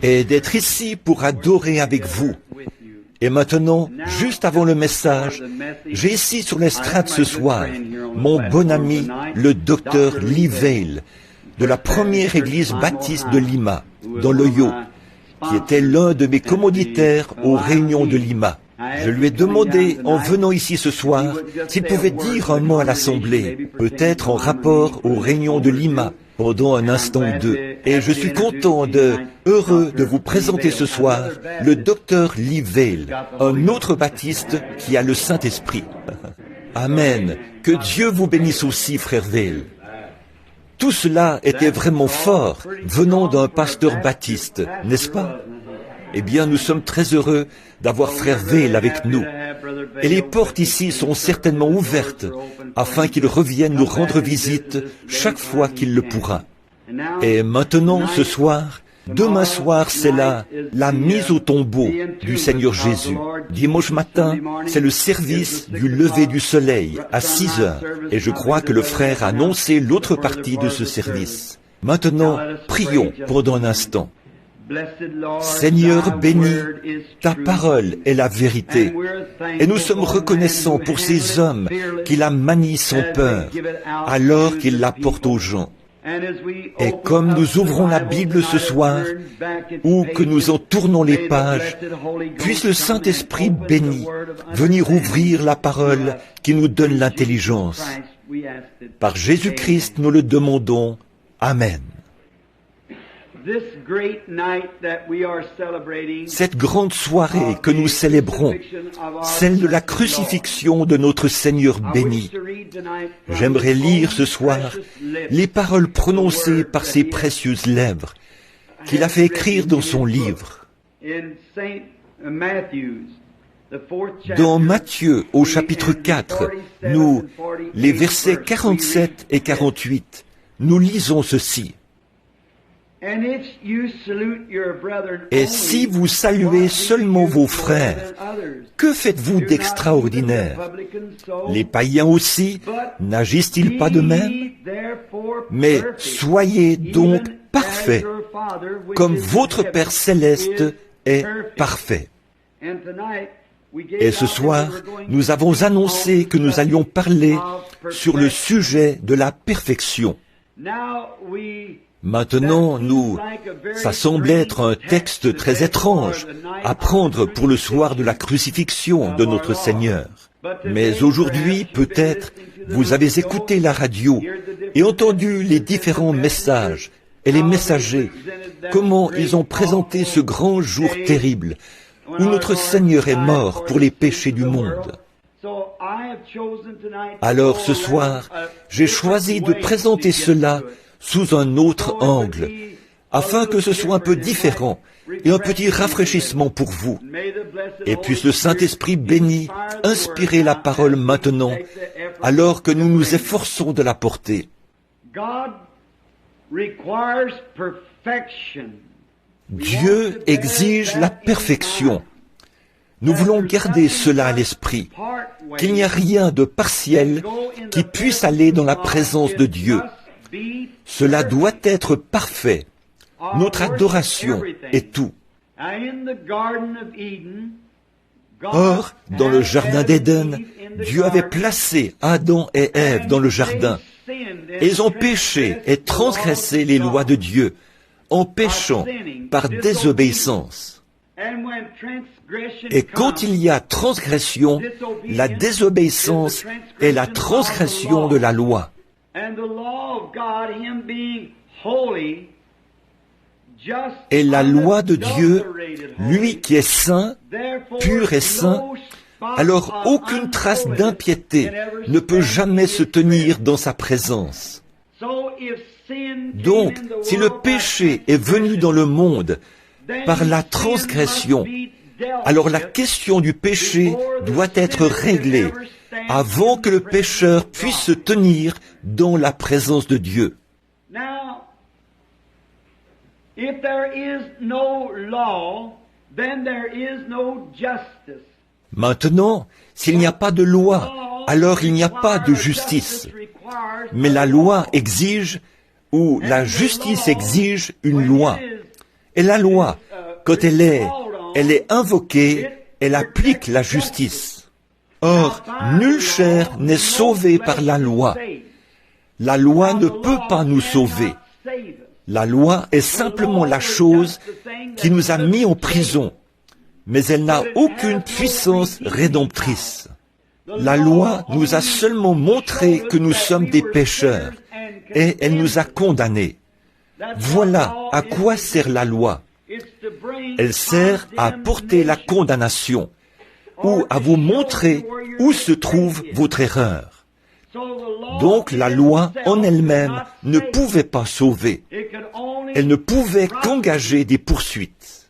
et d'être ici pour adorer avec vous. Et maintenant, juste avant le message, j'ai ici sur l'estrade ce soir mon bon ami, le docteur Lee Vail, de la première église baptiste de Lima, dans l'Ohio, qui était l'un de mes commanditaires aux réunions de Lima. Je lui ai demandé, en venant ici ce soir, s'il pouvait dire un mot à l'Assemblée, peut-être en rapport aux réunions de Lima, pendant un instant ou deux. Et je suis heureux de vous présenter ce soir le docteur Lee Vail, un autre baptiste qui a le Saint-Esprit. Amen. Que Dieu vous bénisse aussi, frère Vail. Tout cela était vraiment fort, venant d'un pasteur baptiste, n'est-ce pas? Eh bien, nous sommes très heureux d'avoir frère Vail avec nous. Et les portes ici sont certainement ouvertes, afin qu'il revienne nous rendre visite chaque fois qu'il le pourra. Et maintenant, ce soir, demain soir, c'est la mise au tombeau du Seigneur Jésus. Dimanche matin, c'est le service du lever du soleil à 6 heures. Et je crois que le frère a annoncé l'autre partie de ce service. Maintenant, prions pendant un instant. Seigneur béni, ta parole est la vérité. Et nous sommes reconnaissants pour ces hommes qui la manient sans peur, alors qu'ils la portent aux gens. Et comme nous ouvrons la Bible ce soir, ou que nous en tournons les pages, puisse le Saint-Esprit béni venir ouvrir la parole qui nous donne l'intelligence. Par Jésus-Christ, nous le demandons. Amen. Cette grande soirée que nous célébrons, celle de la crucifixion de notre Seigneur béni, j'aimerais lire ce soir les paroles prononcées par ses précieuses lèvres qu'il a fait écrire dans son livre. Dans Matthieu, au chapitre 4, les versets 47 et 48, nous lisons ceci. Et si vous saluez seulement vos frères, que faites-vous d'extraordinaire? Les païens aussi, n'agissent-ils pas de même? Mais soyez donc parfaits, comme votre Père céleste est parfait. Et ce soir, nous avons annoncé que nous allions parler sur le sujet de la perfection. Maintenant, ça semble être un texte très étrange à prendre pour le soir de la crucifixion de notre Seigneur. Mais aujourd'hui, peut-être, vous avez écouté la radio et entendu les différents messages et les messagers, comment ils ont présenté ce grand jour terrible où notre Seigneur est mort pour les péchés du monde. Alors ce soir, j'ai choisi de présenter cela sous un autre angle, afin que ce soit un peu différent et un petit rafraîchissement pour vous. Et puisse le Saint-Esprit béni inspirer la parole maintenant, alors que nous nous efforçons de la porter. Dieu exige la perfection. Nous voulons garder cela à l'esprit, qu'il n'y a rien de partiel qui puisse aller dans la présence de Dieu. Cela doit être parfait, notre adoration est tout. Or, dans le jardin d'Éden, Dieu avait placé Adam et Ève dans le jardin. Et ils ont péché et transgressé les lois de Dieu, en péchant par désobéissance. Et quand il y a transgression, la désobéissance est la transgression de la loi. Et la loi de Dieu, lui qui est saint, pur et saint, alors aucune trace d'impiété ne peut jamais se tenir dans sa présence. Donc, si le péché est venu dans le monde par la transgression, alors la question du péché doit être réglée avant que le pécheur puisse se tenir dans la présence de Dieu. Maintenant, s'il n'y a pas de loi, alors il n'y a pas de justice. Mais la loi exige, ou la justice exige une loi. Et la loi, quand elle est invoquée, elle applique la justice. Or, nulle chair n'est sauvée par la loi. La loi ne peut pas nous sauver. La loi est simplement la chose qui nous a mis en prison, mais elle n'a aucune puissance rédemptrice. La loi nous a seulement montré que nous sommes des pécheurs, et elle nous a condamnés. Voilà à quoi sert la loi. Elle sert à porter la condamnation, ou à vous montrer où se trouve votre erreur. Donc la loi en elle-même ne pouvait pas sauver. Elle ne pouvait qu'engager des poursuites.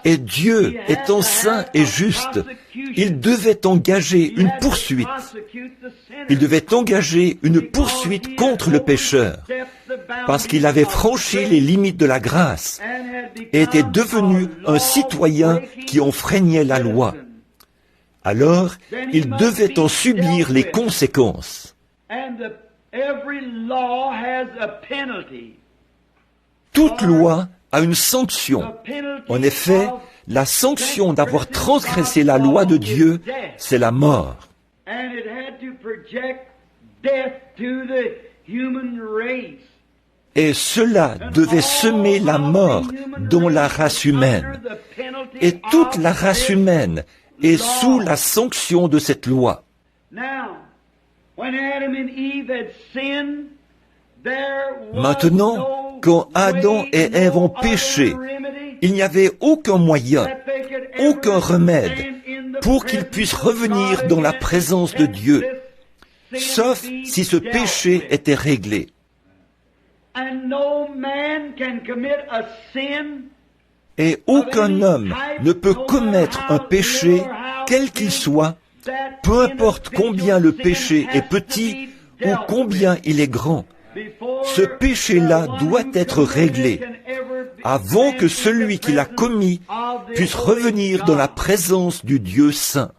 Et Dieu étant saint et juste, il devait engager une poursuite. Il devait engager une poursuite contre le pécheur, parce qu'il avait franchi les limites de la grâce et était devenu un citoyen qui enfreignait la loi. Alors, il devait en subir les conséquences. Toute loi a une sanction. En effet, la sanction d'avoir transgressé la loi de Dieu, c'est la mort. Et cela devait semer la mort dans la race humaine. Et toute la race humaine est sous la sanction de cette loi. Maintenant, quand Adam et Ève ont péché, il n'y avait aucun moyen, aucun remède pour qu'ils puissent revenir dans la présence de Dieu, sauf si ce péché était réglé. Et aucun homme ne peut commettre un péché, quel qu'il soit, peu importe combien le péché est petit ou combien il est grand. Ce péché-là doit être réglé avant que celui qui l'a commis puisse revenir dans la présence du Dieu saint.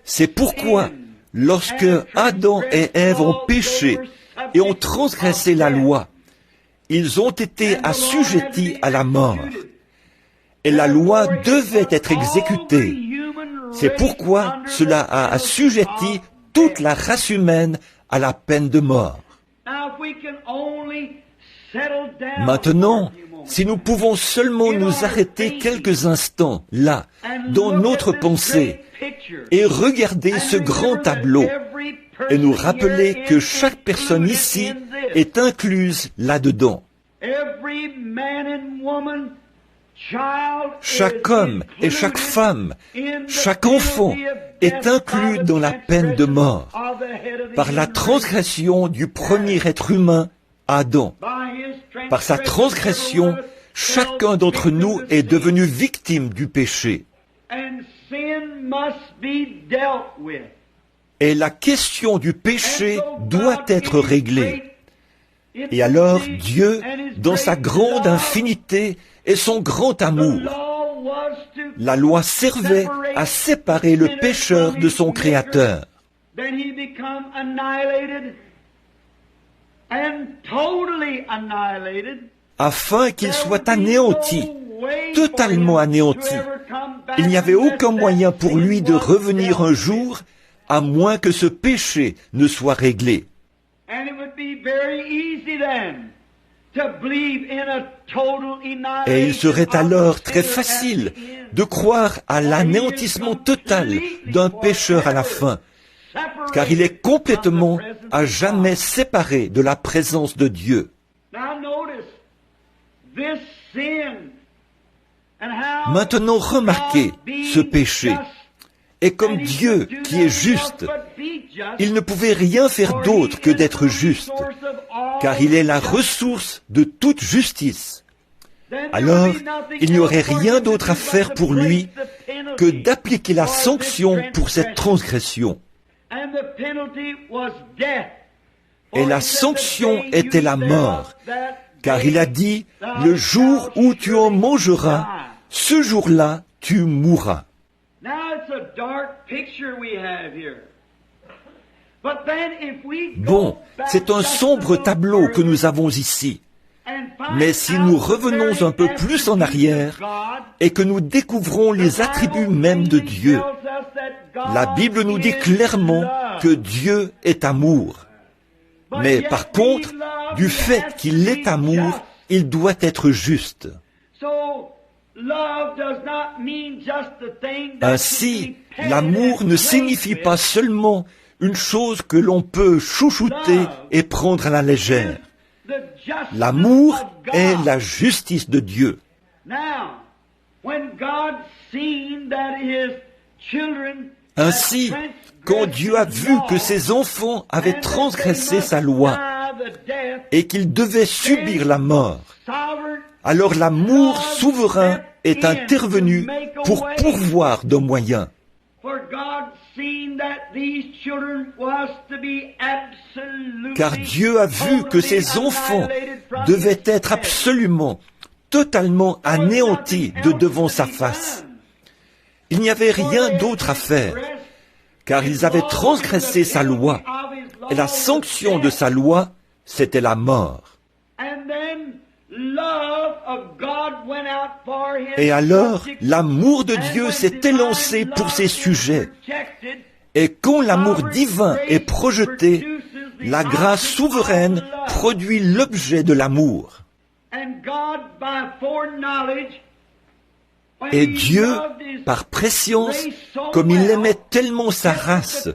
C'est pourquoi, lorsque Adam et Ève ont péché et ont transgressé la loi, ils ont été assujettis à la mort. Et la loi devait être exécutée. C'est pourquoi cela a assujetti toute la race humaine à la peine de mort. Maintenant, si nous pouvons seulement nous arrêter quelques instants là, dans notre pensée, et regarder ce grand tableau, et nous rappeler que chaque personne ici est incluse là-dedans. Chaque homme et chaque femme, chaque enfant est inclus dans la peine de mort par la transgression du premier être humain, Adam. Par sa transgression, chacun d'entre nous est devenu victime du péché. Et la question du péché doit être réglée. Et alors Dieu, dans sa grande infinité et son grand amour, la loi servait à séparer le pécheur de son Créateur. Afin qu'il soit anéanti, totalement anéanti. Il n'y avait aucun moyen pour lui de revenir un jour, à moins que ce péché ne soit réglé. Et il serait alors très facile de croire à l'anéantissement total d'un pécheur à la fin, car il est complètement à jamais séparé de la présence de Dieu. Maintenant, remarquez ce péché. Et comme Dieu qui est juste, il ne pouvait rien faire d'autre que d'être juste, car il est la ressource de toute justice. Alors, il n'y aurait rien d'autre à faire pour lui que d'appliquer la sanction pour cette transgression. Et la sanction était la mort, car il a dit, « Le jour où tu en mangeras, ce jour-là, tu mourras. » Bon, c'est un sombre tableau que nous avons ici. Mais si nous revenons un peu plus en arrière et que nous découvrons les attributs mêmes de Dieu, la Bible nous dit clairement que Dieu est amour. Mais par contre, du fait qu'il est amour, il doit être juste. Ainsi, l'amour ne signifie pas seulement une chose que l'on peut chouchouter et prendre à la légère. L'amour est la justice de Dieu. Ainsi, quand Dieu a vu que ses enfants avaient transgressé sa loi et qu'ils devaient subir la mort, alors l'amour souverain est intervenu pour pourvoir de moyens. Car Dieu a vu que ses enfants devaient être absolument, totalement anéantis de devant sa face. Il n'y avait rien d'autre à faire, car ils avaient transgressé sa loi, et la sanction de sa loi, c'était la mort. Et alors, l'amour de Dieu s'est élancé pour ses sujets. Et quand l'amour divin est projeté, la grâce souveraine produit l'objet de l'amour. Et Dieu, par prescience, comme il aimait tellement sa race,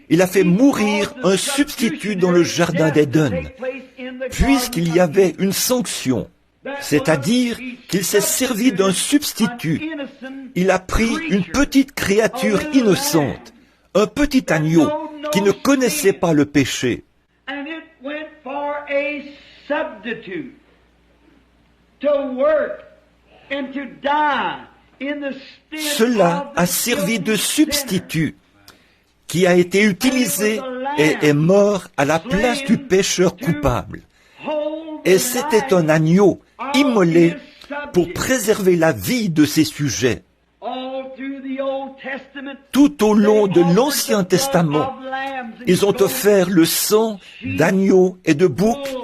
il a fait mourir un substitut dans le jardin d'Éden, puisqu'il y avait une sanction, c'est-à-dire qu'il s'est servi d'un substitut. Il a pris une petite créature innocente, un petit agneau qui ne connaissait pas le péché. Cela a servi de substitut qui a été utilisé et est mort à la place du pécheur coupable. Et c'était un agneau immolé pour préserver la vie de ses sujets. Tout au long de l'Ancien Testament, ils ont offert le sang d'agneaux et de boucs,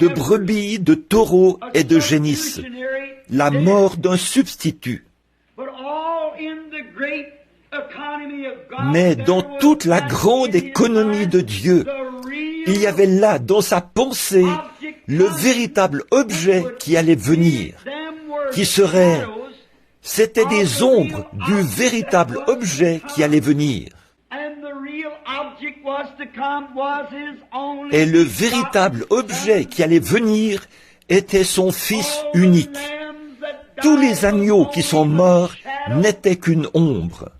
de brebis, de taureaux et de génisses, la mort d'un substitut. Mais dans toute la grande économie de Dieu, il y avait là, dans sa pensée, le véritable objet qui allait venir, qui serait, c'était des ombres du véritable objet qui allait venir. Et le véritable objet qui allait venir était son Fils unique. Tous les agneaux qui sont morts n'étaient qu'une ombre.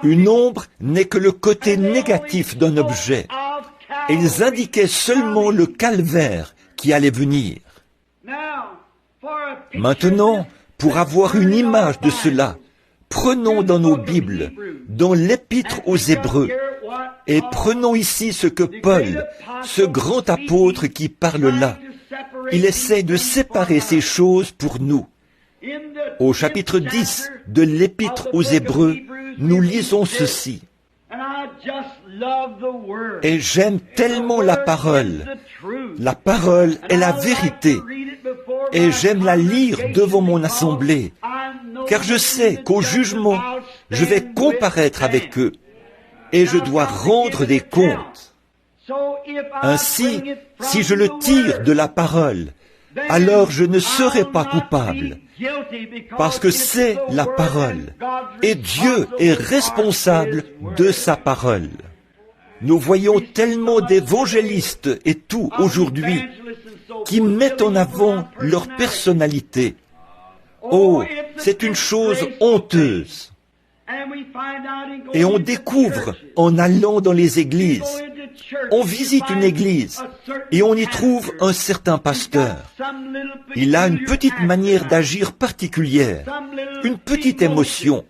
Une ombre n'est que le côté négatif d'un objet. Et ils indiquaient seulement le calvaire qui allait venir. Maintenant, pour avoir une image de cela, prenons dans nos Bibles, dans l'Épître aux Hébreux, et prenons ici ce que Paul, ce grand apôtre qui parle là, il essaie de séparer ces choses pour nous. Au chapitre 10 de l'Épître aux Hébreux, nous lisons ceci. Et j'aime tellement la parole. La parole est la vérité. Et j'aime la lire devant mon assemblée, car je sais qu'au jugement, je vais comparaître avec eux, et je dois rendre des comptes. Ainsi, si je le tire de la parole, alors je ne serai pas coupable, parce que c'est la parole, et Dieu est responsable de sa parole. Nous voyons tellement d'évangélistes et tout aujourd'hui qui mettent en avant leur personnalité. Oh, c'est une chose honteuse. Et on découvre en allant dans les églises. On visite une église et on y trouve un certain pasteur. Il a une petite manière d'agir particulière, une petite émotion.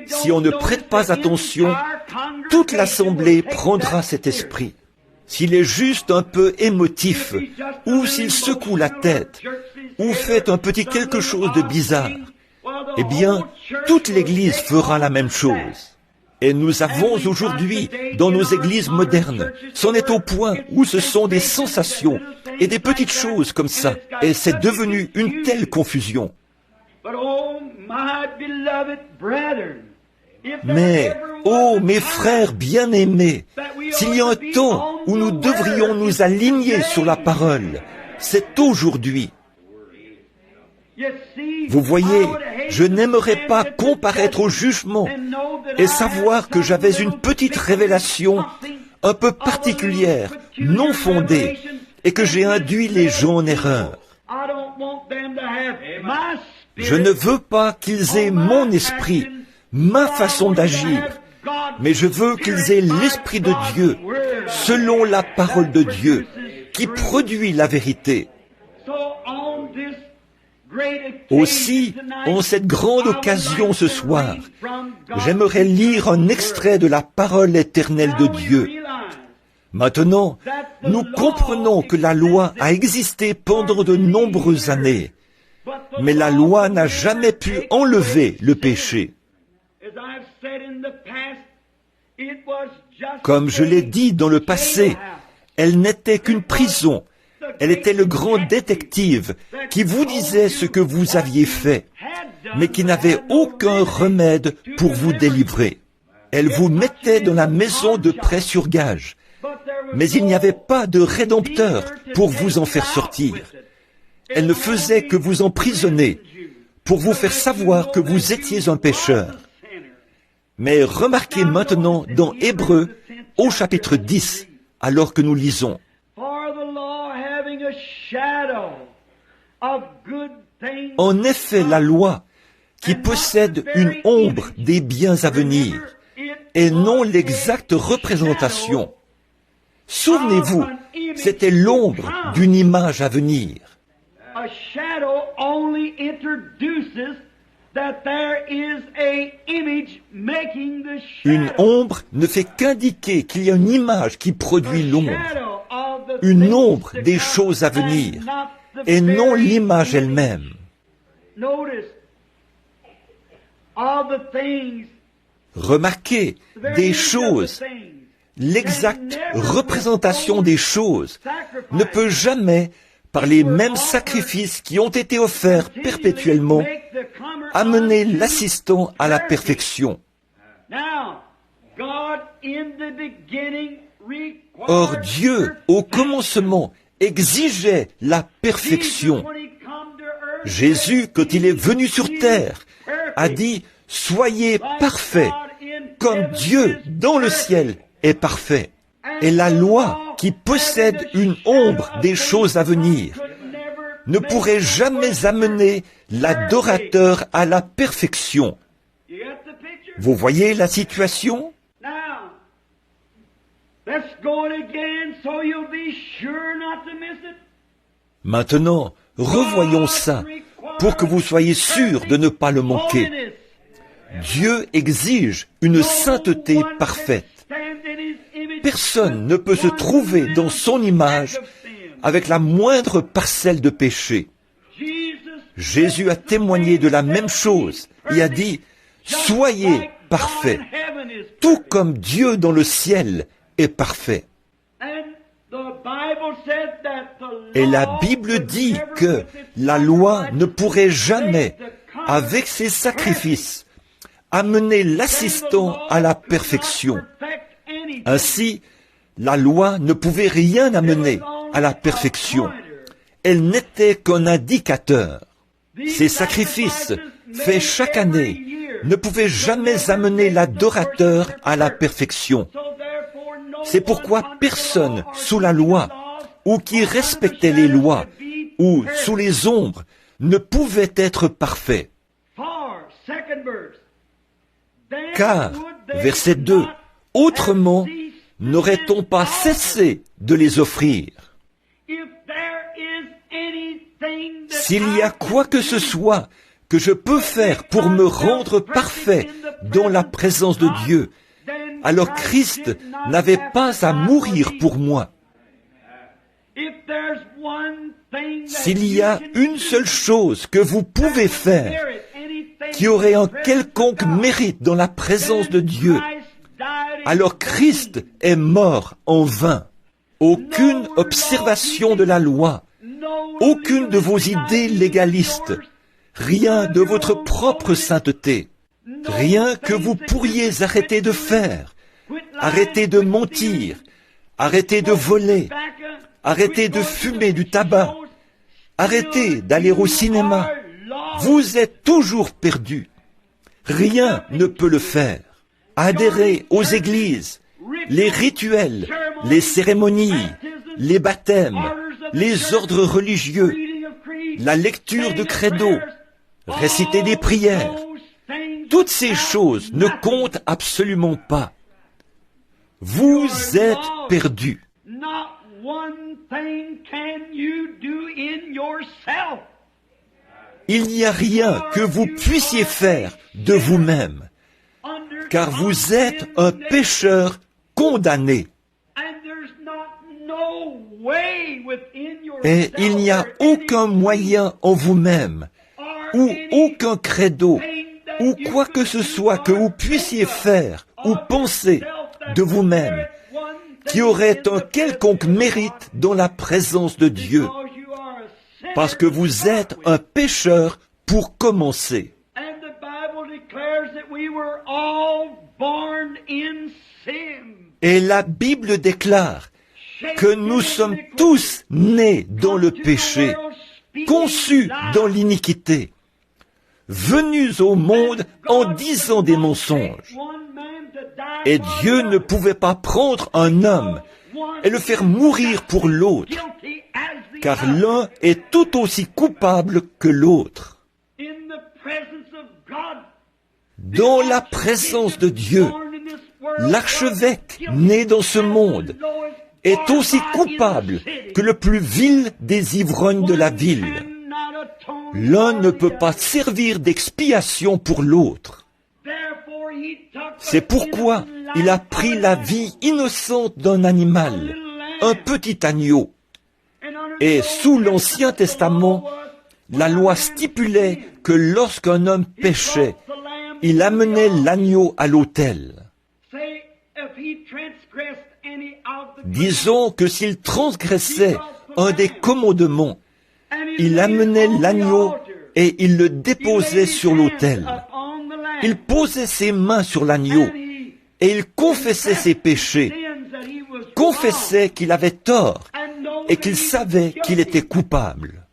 Si on ne prête pas attention, toute l'assemblée prendra cet esprit. S'il est juste un peu émotif, ou s'il secoue la tête, ou fait un petit quelque chose de bizarre, eh bien, toute l'Église fera la même chose. Et nous avons aujourd'hui, dans nos églises modernes, c'en est au point où ce sont des sensations et des petites choses comme ça. Et c'est devenu une telle confusion. Mais, oh mes frères bien-aimés, s'il y a un temps où nous devrions nous aligner sur la parole, c'est aujourd'hui. Vous voyez, je n'aimerais pas comparaître au jugement et savoir que j'avais une petite révélation un peu particulière, non fondée, et que j'ai induit les gens en erreur. Je ne veux pas qu'ils aient mon esprit, ma façon d'agir, mais je veux qu'ils aient l'Esprit de Dieu, selon la parole de Dieu, qui produit la vérité. Aussi, en cette grande occasion ce soir, j'aimerais lire un extrait de la parole éternelle de Dieu. Maintenant, nous comprenons que la loi a existé pendant de nombreuses années, mais la loi n'a jamais pu enlever le péché. Comme je l'ai dit dans le passé, elle n'était qu'une prison. Elle était le grand détective qui vous disait ce que vous aviez fait, mais qui n'avait aucun remède pour vous délivrer. Elle vous mettait dans la maison de prêt sur gage, mais il n'y avait pas de rédempteur pour vous en faire sortir. Elle ne faisait que vous emprisonner pour vous faire savoir que vous étiez un pécheur. Mais remarquez maintenant dans Hébreux, au chapitre 10, alors que nous lisons. En effet, la loi, qui possède une ombre des biens à venir, et non l'exacte représentation. Souvenez-vous, c'était l'ombre d'une image à venir. Une ombre ne fait qu'indiquer qu'il y a une image qui produit l'ombre. Une ombre des choses à venir, et non l'image elle-même. Remarquez, des choses, l'exacte représentation des choses ne peut jamais, par les mêmes sacrifices qui ont été offerts perpétuellement, amener l'assistant à la perfection. Or Dieu, au commencement, exigeait la perfection. Jésus, quand il est venu sur terre, a dit « Soyez parfaits, comme Dieu dans le ciel est parfait. » Et la loi, qui possède une ombre des choses à venir, ne pourrait jamais amener l'adorateur à la perfection. Vous voyez la situation? Maintenant, revoyons ça pour que vous soyez sûrs de ne pas le manquer. Dieu exige une sainteté parfaite. Personne ne peut se trouver dans son image avec la moindre parcelle de péché. Jésus a témoigné de la même chose et a dit « Soyez parfaits, tout comme Dieu dans le ciel est parfait. » Et la Bible dit que la loi ne pourrait jamais, avec ses sacrifices, amener l'assistant à la perfection. Ainsi, la loi ne pouvait rien amener à la perfection. Elle n'était qu'un indicateur. Ces sacrifices, faits chaque année, ne pouvaient jamais amener l'adorateur à la perfection. C'est pourquoi personne sous la loi, ou qui respectait les lois, ou sous les ombres, ne pouvait être parfait. Car, verset 2, autrement, n'aurait-on pas cessé de les offrir? S'il y a quoi que ce soit que je peux faire pour me rendre parfait dans la présence de Dieu, alors Christ n'avait pas à mourir pour moi. S'il y a une seule chose que vous pouvez faire, qui aurait un quelconque mérite dans la présence de Dieu, alors Christ est mort en vain. Aucune observation de la loi, aucune de vos idées légalistes, rien de votre propre sainteté, rien que vous pourriez arrêter de faire, arrêter de mentir, arrêter de voler, arrêter de fumer du tabac, arrêter d'aller au cinéma. Vous êtes toujours perdu. Rien ne peut le faire. Adhérez aux églises, les rituels, les cérémonies, les baptêmes, les ordres religieux, la lecture de credo, réciter des prières. Toutes ces choses ne comptent absolument pas. Vous êtes perdus. Il n'y a rien que vous puissiez faire de vous-même, car vous êtes un pécheur condamné. Et il n'y a aucun moyen en vous-même, ou aucun credo, ou quoi que ce soit que vous puissiez faire ou penser de vous-même, qui aurait un quelconque mérite dans la présence de Dieu, parce que vous êtes un pécheur pour commencer. Et la Bible déclare que nous sommes tous nés dans le péché, conçus dans l'iniquité, venus au monde en disant des mensonges. Et Dieu ne pouvait pas prendre un homme et le faire mourir pour l'autre, car l'un est tout aussi coupable que l'autre. Dans la présence de Dieu, l'archevêque né dans ce monde est aussi coupable que le plus vil des ivrognes de la ville. L'un ne peut pas servir d'expiation pour l'autre. C'est pourquoi il a pris la vie innocente d'un animal, un petit agneau. Et sous l'Ancien Testament, la loi stipulait que lorsqu'un homme péchait, il amenait l'agneau à l'autel. Disons que s'il transgressait un des commandements, il amenait l'agneau et il le déposait sur l'autel. Il posait ses mains sur l'agneau et il confessait ses péchés, confessait qu'il avait tort et qu'il savait qu'il était coupable.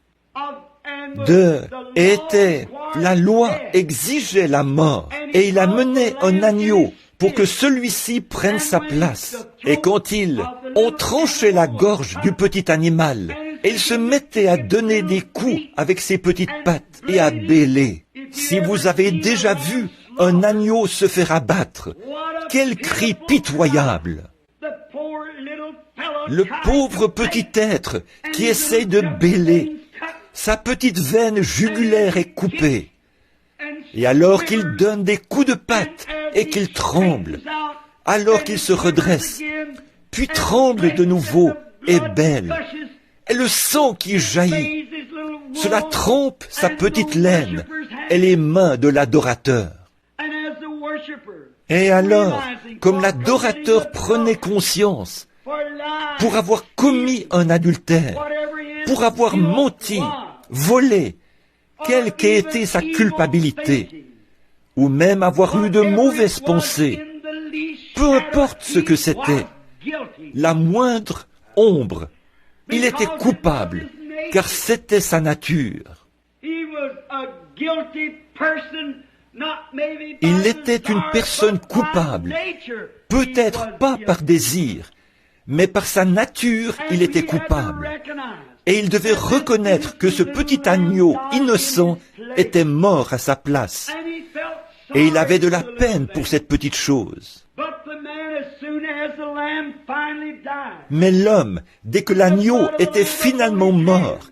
La loi exigeait la mort et il amenait un agneau pour que celui-ci prenne sa place. Et quand on tranchait la gorge du petit animal, et il se mettait à donner des coups avec ses petites pattes et à bêler. Si vous avez déjà vu un agneau se faire abattre, quel cri pitoyable! Le pauvre petit être qui essaye de bêler, sa petite veine jugulaire est coupée. Et alors qu'il donne des coups de patte et qu'il tremble, alors qu'il se redresse, puis tremble de nouveau et bêle, et le sang qui jaillit, cela trempe sa petite laine et les mains de l'adorateur. Et alors, comme l'adorateur prenait conscience, pour avoir commis un adultère, pour avoir menti, volé, quelle qu'ait été sa culpabilité, ou même avoir eu de mauvaises pensées, peu importe ce que c'était, la moindre ombre, il était coupable, car c'était sa nature. Il était une personne coupable, peut-être pas par désir, mais par sa nature, il était coupable. Et il devait reconnaître que ce petit agneau innocent était mort à sa place. Et il avait de la peine pour cette petite chose. Mais l'homme, dès que l'agneau était finalement mort,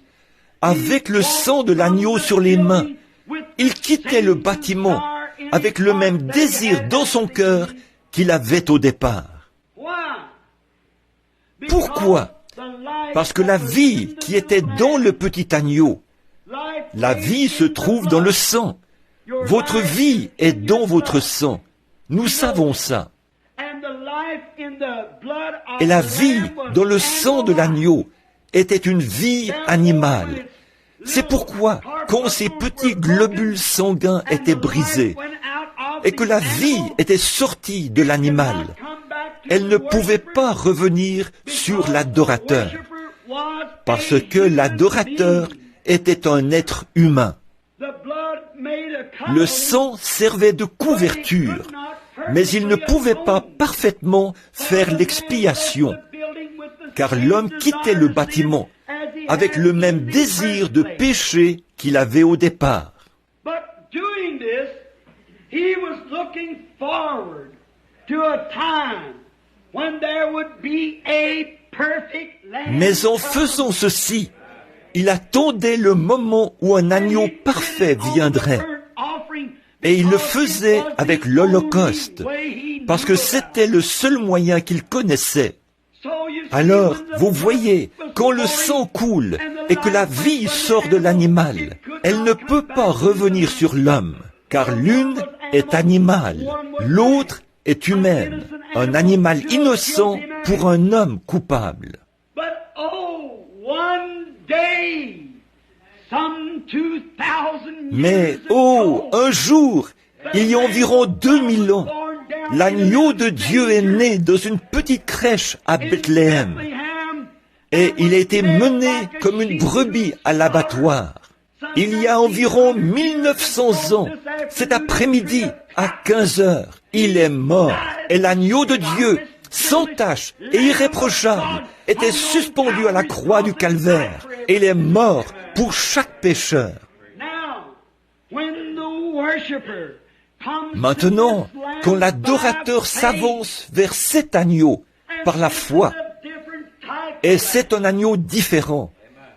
avec le sang de l'agneau sur les mains, il quittait le bâtiment avec le même désir dans son cœur qu'il avait au départ. Pourquoi ? Parce que la vie qui était dans le petit agneau, la vie se trouve dans le sang. Votre vie est dans votre sang. Nous savons ça. Et la vie dans le sang de l'agneau était une vie animale. C'est pourquoi, quand ces petits globules sanguins étaient brisés et que la vie était sortie de l'animal, elle ne pouvait pas revenir sur l'adorateur, parce que l'adorateur était un être humain. Le sang servait de couverture, mais il ne pouvait pas parfaitement faire l'expiation, car l'homme quittait le bâtiment avec le même désir de péché qu'il avait au départ. Mais en faisant ceci, il attendait le moment où un agneau parfait viendrait. Et il le faisait avec l'Holocauste, parce que c'était le seul moyen qu'il connaissait. Alors, vous voyez, quand le sang coule et que la vie sort de l'animal, elle ne peut pas revenir sur l'homme, car l'une est animale, l'autre est humaine, un animal innocent pour un homme coupable. Mais, un jour, il y a environ 2000 ans, l'agneau de Dieu est né dans une petite crèche à Bethléem. Et il a été mené comme une brebis à l'abattoir. Il y a environ 1900 ans, cet après-midi, à 15 heures, il est mort. Et l'agneau de Dieu, sans tache et irréprochable, était suspendu à la croix du calvaire. Et il est mort pour chaque pécheur. Maintenant, quand l'adorateur s'avance vers cet agneau par la foi, et c'est un agneau différent,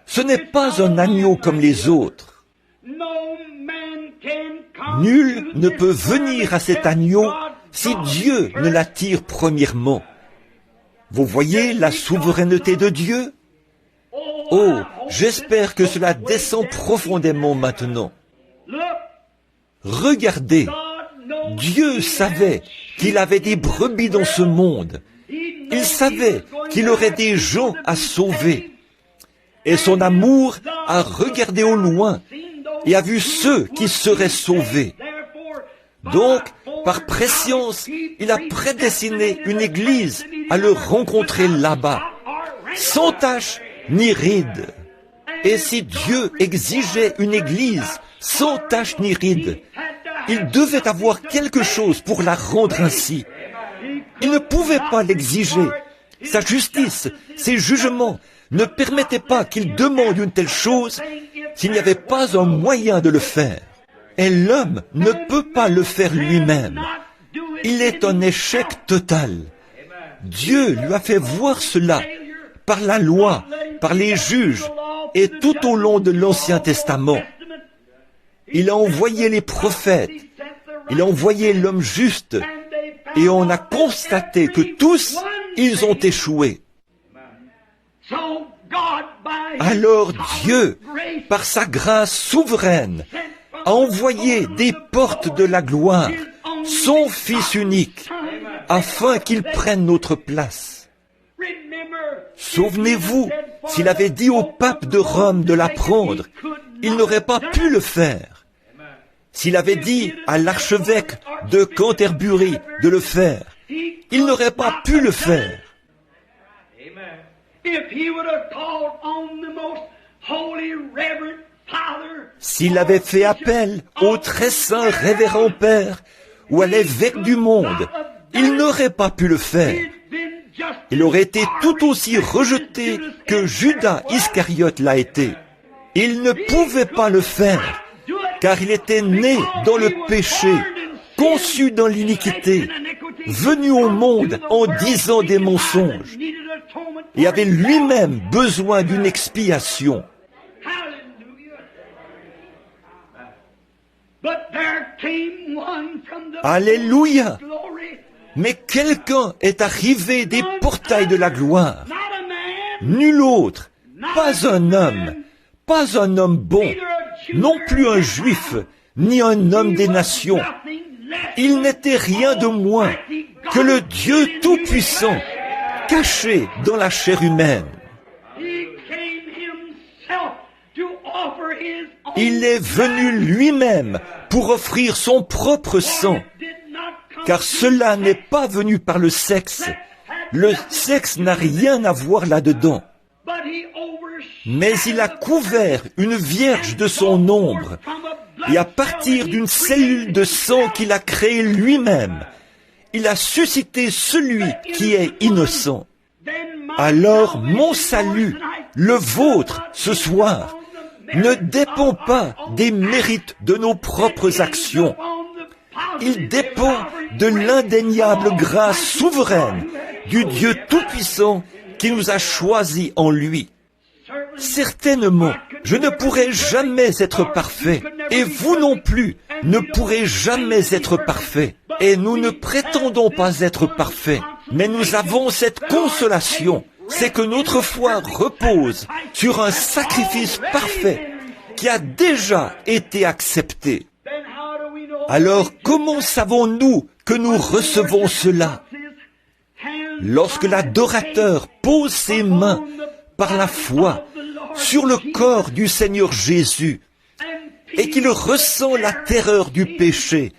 ce n'est pas un agneau comme les autres. Nul ne peut venir à cet agneau si Dieu ne l'attire premièrement. Vous voyez la souveraineté de Dieu? Oh, j'espère que cela descend profondément maintenant. Regardez, Dieu savait qu'il avait des brebis dans ce monde. Il savait qu'il aurait des gens à sauver. Et son amour a regardé au loin et a vu ceux qui seraient sauvés. Donc, par prescience, il a prédestiné une église à le rencontrer là-bas, sans tache ni ride. Et si Dieu exigeait une église sans tache ni ride, il devait avoir quelque chose pour la rendre ainsi. Il ne pouvait pas l'exiger. Sa justice, ses jugements ne permettaient pas qu'il demande une telle chose s'il n'y avait pas un moyen de le faire. Et l'homme ne peut pas le faire lui-même. Il est un échec total. Dieu lui a fait voir cela par la loi, par les juges et tout au long de l'Ancien Testament. Il a envoyé les prophètes, il a envoyé l'homme juste, et on a constaté que tous, ils ont échoué. Alors Dieu, par sa grâce souveraine, a envoyé des portes de la gloire, son Fils unique, afin qu'il prenne notre place. Souvenez-vous, s'il avait dit au pape de Rome de la prendre, il n'aurait pas pu le faire. S'il avait dit à l'archevêque de Canterbury de le faire, il n'aurait pas pu le faire. S'il avait fait appel au très saint révérend Père ou à l'évêque du monde, il n'aurait pas pu le faire. Il aurait été tout aussi rejeté que Judas Iscariote l'a été. Il ne pouvait pas le faire, car il était né dans le péché, conçu dans l'iniquité, venu au monde en disant des mensonges, et avait lui-même besoin d'une expiation. Alléluia! Mais quelqu'un est arrivé des portails de la gloire. Nul autre, pas un homme bon, non plus un juif, ni un homme des nations. Il n'était rien de moins que le Dieu Tout-Puissant, caché dans la chair humaine. Il est venu lui-même pour offrir son propre sang, car cela n'est pas venu par le sexe. Le sexe n'a rien à voir là-dedans. Mais il a couvert une vierge de son ombre, et à partir d'une cellule de sang qu'il a créée lui-même, il a suscité celui qui est innocent. Alors mon salut, le vôtre, ce soir, ne dépend pas des mérites de nos propres actions. Il dépend de l'indéniable grâce souveraine du Dieu Tout-Puissant qui nous a choisis en lui. Certainement, je ne pourrai jamais être parfait, et vous non plus ne pourrez jamais être parfait. Et nous ne prétendons pas être parfaits, mais nous avons cette consolation, c'est que notre foi repose sur un sacrifice parfait qui a déjà été accepté. Alors comment savons-nous que nous recevons cela? Lorsque l'adorateur pose ses mains par la foi sur le corps du Seigneur Jésus et qu'il ressent la terreur du péché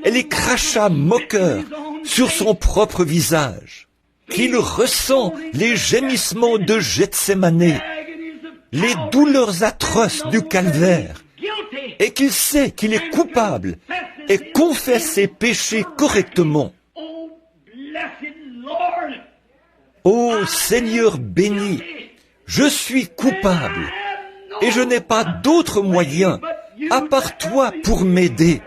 et les crachats moqueurs sur son propre visage, qu'il ressent les gémissements de Gethsémané, les douleurs atroces du calvaire, et qu'il sait qu'il est coupable et confesse ses péchés correctement. Ô Seigneur béni, je suis coupable et je n'ai pas d'autre moyen à part toi pour m'aider.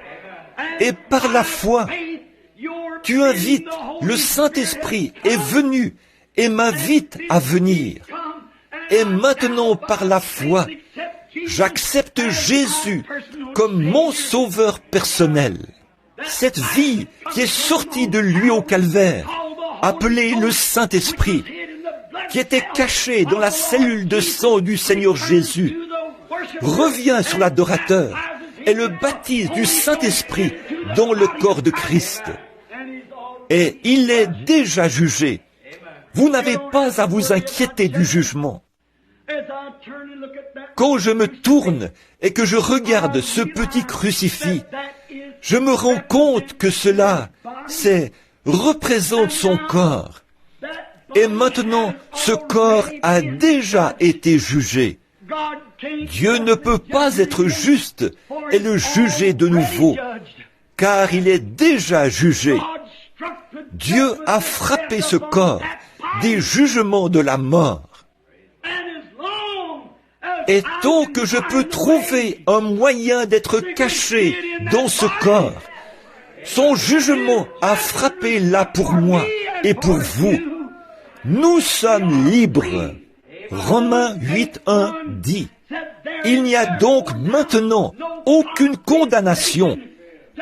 Et par la foi, tu invites, le Saint-Esprit est venu et m'invite à venir. Et maintenant, par la foi, j'accepte Jésus comme mon sauveur personnel. Cette vie qui est sortie de lui au calvaire, appelée le Saint-Esprit, qui était cachée dans la cellule de sang du Seigneur Jésus, revient sur l'adorateur et le baptise du Saint-Esprit dans le corps de Christ. Et il est déjà jugé. Vous n'avez pas à vous inquiéter du jugement. Quand je me tourne et que je regarde ce petit crucifix, je me rends compte que cela, représente son corps. Et maintenant, ce corps a déjà été jugé. Dieu ne peut pas être juste et le juger de nouveau, car il est déjà jugé. Dieu a frappé ce corps des jugements de la mort. Et tant que je peux trouver un moyen d'être caché dans ce corps, son jugement a frappé là pour moi et pour vous. Nous sommes libres. Romains 8:1 dit, « Il n'y a donc maintenant aucune condamnation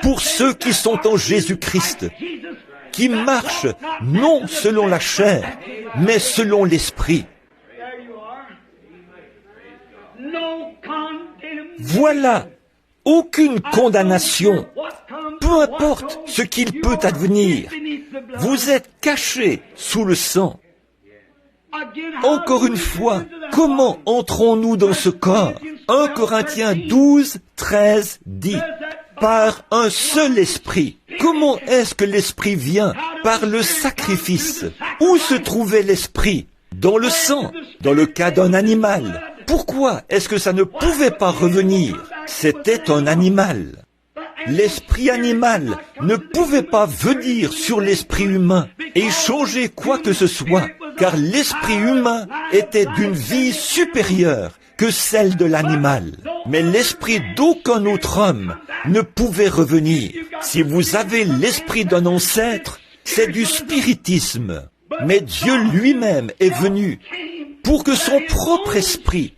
pour ceux qui sont en Jésus-Christ, qui marchent non selon la chair, mais selon l'Esprit. » Voilà, aucune condamnation, peu importe ce qu'il peut advenir. Vous êtes cachés sous le sang. Encore une fois, comment entrons-nous dans ce corps? 1 Corinthiens 12:13 dit, par un seul esprit. Comment est-ce que l'esprit vient? Par le sacrifice. Où se trouvait l'esprit? Dans le sang, dans le cas d'un animal. Pourquoi est-ce que ça ne pouvait pas revenir? C'était un animal. L'esprit animal ne pouvait pas venir sur l'esprit humain et changer quoi que ce soit, car l'esprit humain était d'une vie supérieure que celle de l'animal. Mais l'esprit d'aucun autre homme ne pouvait revenir. Si vous avez l'esprit d'un ancêtre, c'est du spiritisme. Mais Dieu lui-même est venu pour que son propre esprit,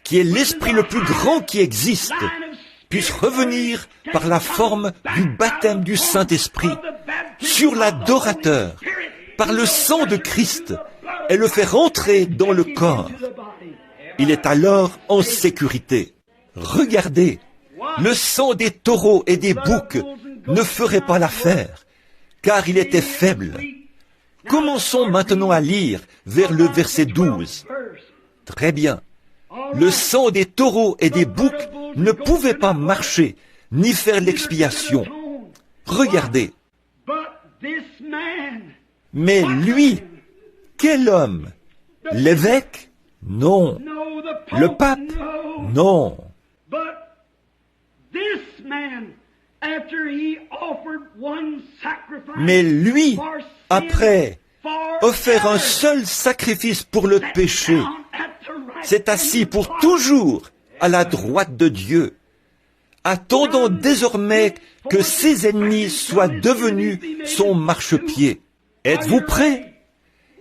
qui est l'esprit le plus grand qui existe, puisse revenir par la forme du baptême du Saint-Esprit sur l'adorateur, par le sang de Christ, et le faire entrer dans le corps. Il est alors en sécurité. Regardez, Le sang des taureaux et des boucs ne ferait pas l'affaire, car il était faible. Commençons maintenant à lire vers le verset 12. Très bien. Le sang des taureaux et des boucs ne pouvait pas marcher, ni faire l'expiation. Regardez. Mais lui, quel homme? L'évêque? Non. Le pape? Non. Mais lui, après offert un seul sacrifice pour le péché, s'est assis pour toujours à la droite de Dieu, attendant désormais que ses ennemis soient devenus son marchepied. Êtes-vous prêts?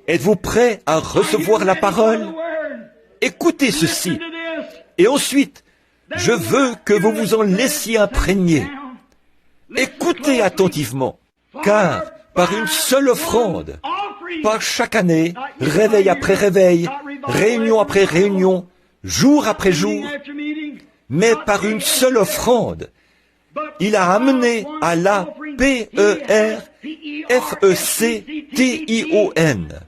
Êtes-vous prêts à recevoir la parole? Écoutez ceci. Et ensuite, je veux que vous vous en laissiez imprégner. Écoutez attentivement, car par une seule offrande, pas chaque année, réveil après réveil, réunion après réunion, jour après jour, mais par une seule offrande, il a amené à la P-E-R-F-E-C-T-I-O-N.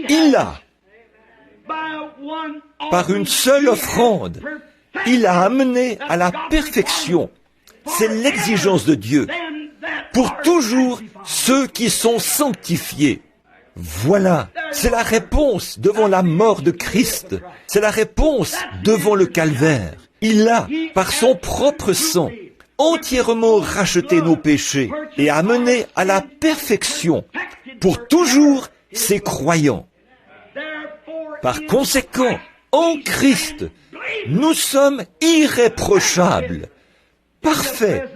Il a, par une seule offrande, il a amené à la perfection. C'est l'exigence de Dieu. Pour toujours ceux qui sont sanctifiés. Voilà, c'est la réponse devant la mort de Christ. C'est la réponse devant le calvaire. Il a, par son propre sang, entièrement racheté nos péchés et amené à la perfection pour toujours ses croyants. Par conséquent, en Christ, nous sommes irréprochables, parfaits,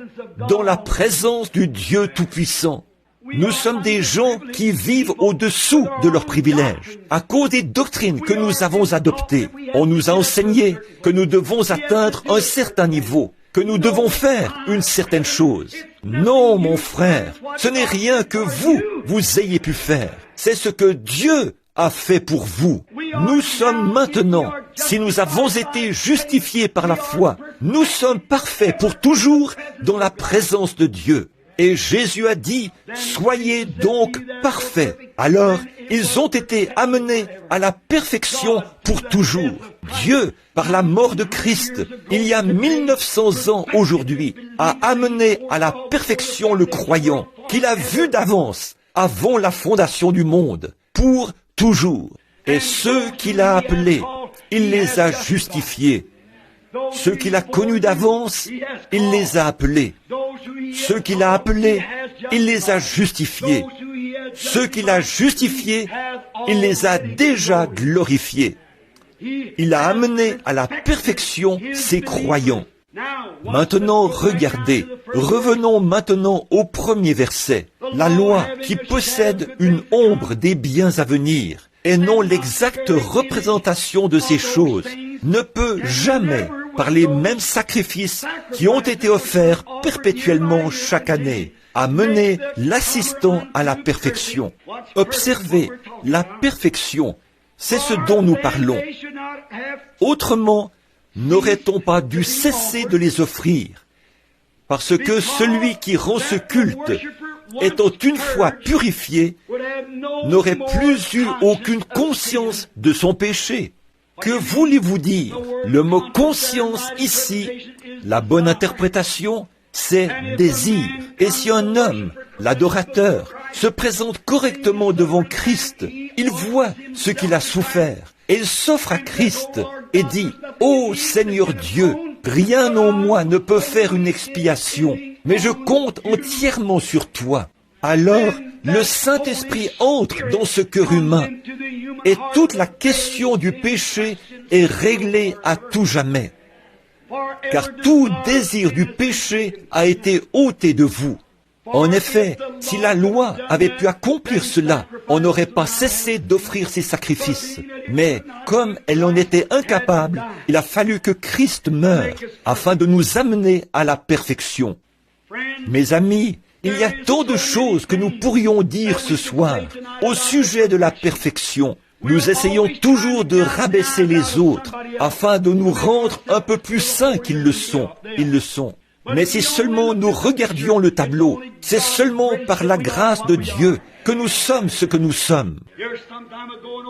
dans la présence du Dieu Tout-Puissant. Nous sommes des gens qui vivent au-dessous de leurs privilèges. À cause des doctrines que nous avons adoptées, on nous a enseigné que nous devons atteindre un certain niveau, que nous devons faire une certaine chose. Non, mon frère, ce n'est rien que vous ayez pu faire. C'est ce que Dieu a fait pour vous. Nous sommes maintenant, si nous avons été justifiés par la foi, nous sommes parfaits pour toujours dans la présence de Dieu. Et Jésus a dit, soyez donc parfaits. Alors, ils ont été amenés à la perfection pour toujours. Dieu, par la mort de Christ, il y a 1900 ans aujourd'hui, a amené à la perfection le croyant, qu'il a vu d'avance, avant la fondation du monde, pour toujours. Et ceux qu'il a appelés, il les a justifiés. Ceux qu'il a connus d'avance, il les a appelés. Ceux qu'il a appelés, il les a justifiés. Ceux qu'il a justifiés, il les a déjà glorifiés. Il a amené à la perfection ses croyants. Maintenant, regardez, revenons maintenant au premier verset. La loi qui possède une ombre des biens à venir, et non l'exacte représentation de ces choses, ne peut jamais, par les mêmes sacrifices qui ont été offerts perpétuellement chaque année, amener l'assistant à la perfection. Observez, la perfection, c'est ce dont nous parlons. Autrement, n'aurait-on pas dû cesser de les offrir? Parce que celui qui rend ce culte, étant une fois purifié, n'aurait plus eu aucune conscience de son péché. Que voulez-vous dire? Le mot conscience ici, la bonne interprétation, c'est désir. Et si un homme, l'adorateur, se présente correctement devant Christ, il voit ce qu'il a souffert, et il s'offre à Christ et dit, « Ô Seigneur Dieu, rien en moi ne peut faire une expiation, mais je compte entièrement sur toi. » Alors, le Saint-Esprit entre dans ce cœur humain, et toute la question du péché est réglée à tout jamais. Car tout désir du péché a été ôté de vous. En effet, si la loi avait pu accomplir cela, on n'aurait pas cessé d'offrir ces sacrifices. Mais comme elle en était incapable, il a fallu que Christ meure afin de nous amener à la perfection. Mes amis, il y a tant de choses que nous pourrions dire ce soir au sujet de la perfection. Nous essayons toujours de rabaisser les autres afin de nous rendre un peu plus saints qu'ils le sont. Ils le sont. Mais si seulement nous regardions le tableau, c'est seulement par la grâce de Dieu que nous sommes ce que nous sommes.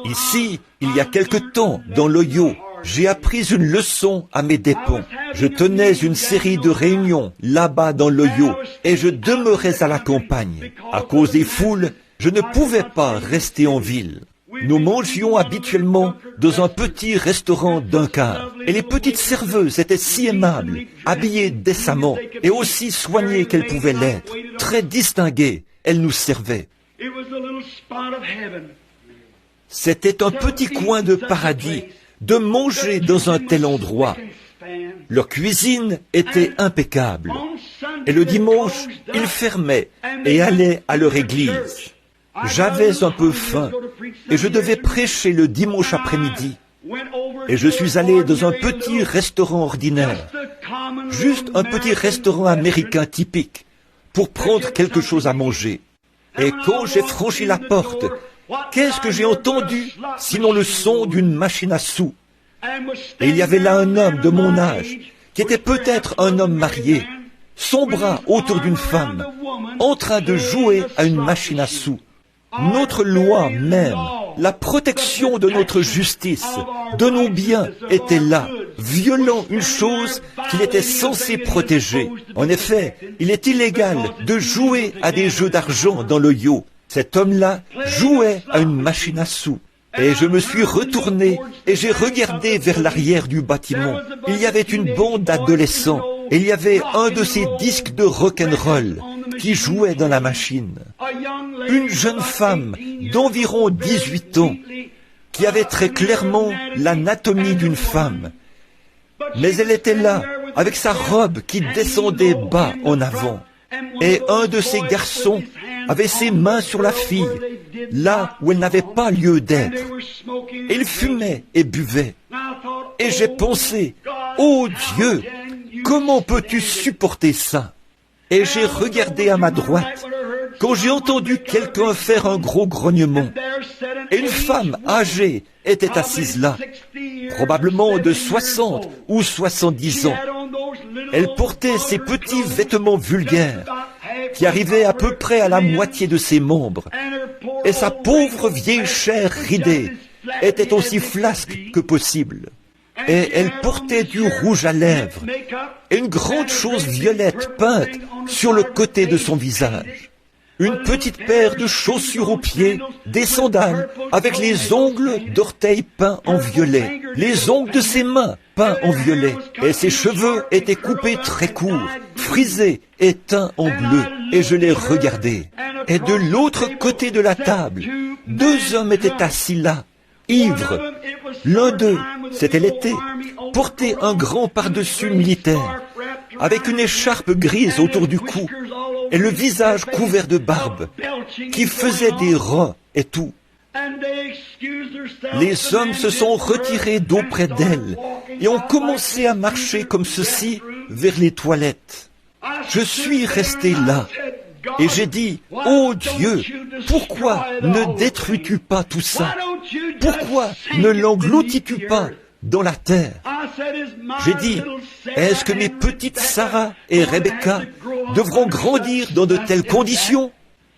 Ici, il y a quelque temps, dans l'Ohio, j'ai appris une leçon à mes dépens. Je tenais une série de réunions là-bas dans l'Ohio et je demeurais à la campagne. À cause des foules, je ne pouvais pas rester en ville. Nous mangions habituellement dans un petit restaurant d'un quart. Et les petites serveuses étaient si aimables, habillées décemment et aussi soignées qu'elles pouvaient l'être. Très distinguées, elles nous servaient. C'était un petit coin de paradis de manger dans un tel endroit. Leur cuisine était impeccable. Et le dimanche, ils fermaient et allaient à leur église. J'avais un peu faim et je devais prêcher le dimanche après-midi. Et je suis allé dans un petit restaurant ordinaire, juste un petit restaurant américain typique, pour prendre quelque chose à manger. Et quand j'ai franchi la porte, qu'est-ce que j'ai entendu, sinon le son d'une machine à sous? Et il y avait là un homme de mon âge, qui était peut-être un homme marié, son bras autour d'une femme, en train de jouer à une machine à sous. Notre loi même, la protection de notre justice, de nos biens, était là, violant une chose qu'il était censé protéger. En effet, il est illégal de jouer à des jeux d'argent dans l'Ohio. Cet homme-là jouait à une machine à sous. Et je me suis retourné et j'ai regardé vers l'arrière du bâtiment. Il y avait une bande d'adolescents et il y avait un de ces disques de rock'n'roll qui jouait dans la machine. Une jeune femme d'environ 18 ans qui avait très clairement l'anatomie d'une femme. Mais elle était là avec sa robe qui descendait bas en avant. Et un de ces garçons avait ses mains sur la fille, là où elle n'avait pas lieu d'être. Et il fumait et buvait. Et j'ai pensé, oh Dieu, comment peux-tu supporter ça? Et j'ai regardé à ma droite, quand j'ai entendu quelqu'un faire un gros grognement. Et une femme âgée était assise là, probablement de 60 ou 70 ans. Elle portait ses petits vêtements vulgaires, qui arrivaient à peu près à la moitié de ses membres, et sa pauvre vieille chair ridée était aussi flasque que possible. Et elle portait du rouge à lèvres et une grande chose violette peinte sur le côté de son visage. Une petite paire de chaussures aux pieds, des sandales avec les ongles d'orteil peints en violet, les ongles de ses mains peints en violet, et ses cheveux étaient coupés très courts, frisés et teints en bleu, et je les regardais. Et de l'autre côté de la table, deux hommes étaient assis là, ivres. L'un d'eux, c'était l'été, portait un grand pardessus militaire, avec une écharpe grise autour du cou, et le visage couvert de barbe, qui faisait des ronds et tout. Les hommes se sont retirés d'auprès d'elle et ont commencé à marcher comme ceci vers les toilettes. Je suis resté là et j'ai dit, « Oh Dieu, pourquoi ne détruis-tu pas tout ça? Pourquoi ne l'engloutis-tu pas dans la terre? » J'ai dit, est-ce que mes petites Sarah et Rebecca devront grandir dans de telles conditions?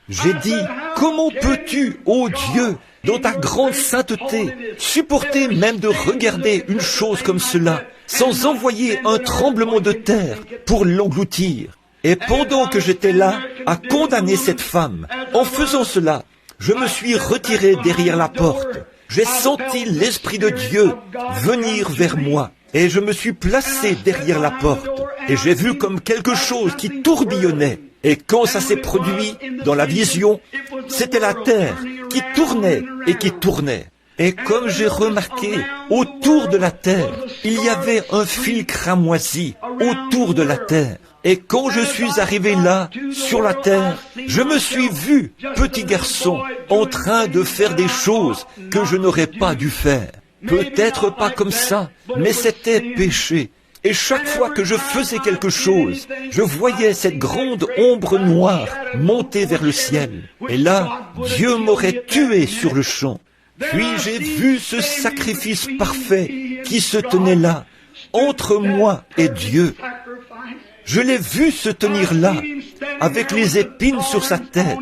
J'ai dit, comment peux-tu, ô Dieu, dans ta grande sainteté, supporter même de regarder une chose comme cela, sans envoyer un tremblement de terre pour l'engloutir? Et pendant que j'étais là à condamner cette femme, en faisant cela, je me suis retiré derrière la porte. J'ai senti l'Esprit de Dieu venir vers moi. Et je me suis placé derrière la porte. Et j'ai vu comme quelque chose qui tourbillonnait. Et quand ça s'est produit dans la vision, c'était la terre qui tournait et qui tournait. Et comme j'ai remarqué, autour de la terre, il y avait un fil cramoisi autour de la terre. Et quand je suis arrivé là, sur la terre, je me suis vu, petit garçon, en train de faire des choses que je n'aurais pas dû faire. Peut-être pas comme ça, mais c'était péché. Et chaque fois que je faisais quelque chose, je voyais cette grande ombre noire monter vers le ciel. Et là, Dieu m'aurait tué sur le champ. Puis j'ai vu ce sacrifice parfait qui se tenait là, entre moi et Dieu. Je l'ai vu se tenir là, avec les épines sur sa tête,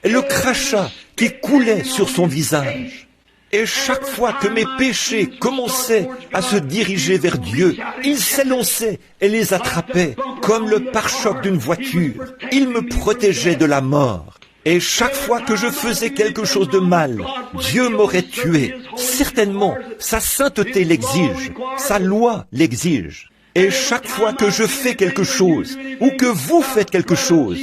et le crachat qui coulait sur son visage. Et chaque fois que mes péchés commençaient à se diriger vers Dieu, il s'élançait et les attrapait comme le pare-choc d'une voiture. Il me protégeait de la mort. Et chaque fois que je faisais quelque chose de mal, Dieu m'aurait tué. Certainement, sa sainteté l'exige, sa loi l'exige. Et chaque fois que je fais quelque chose, ou que vous faites quelque chose,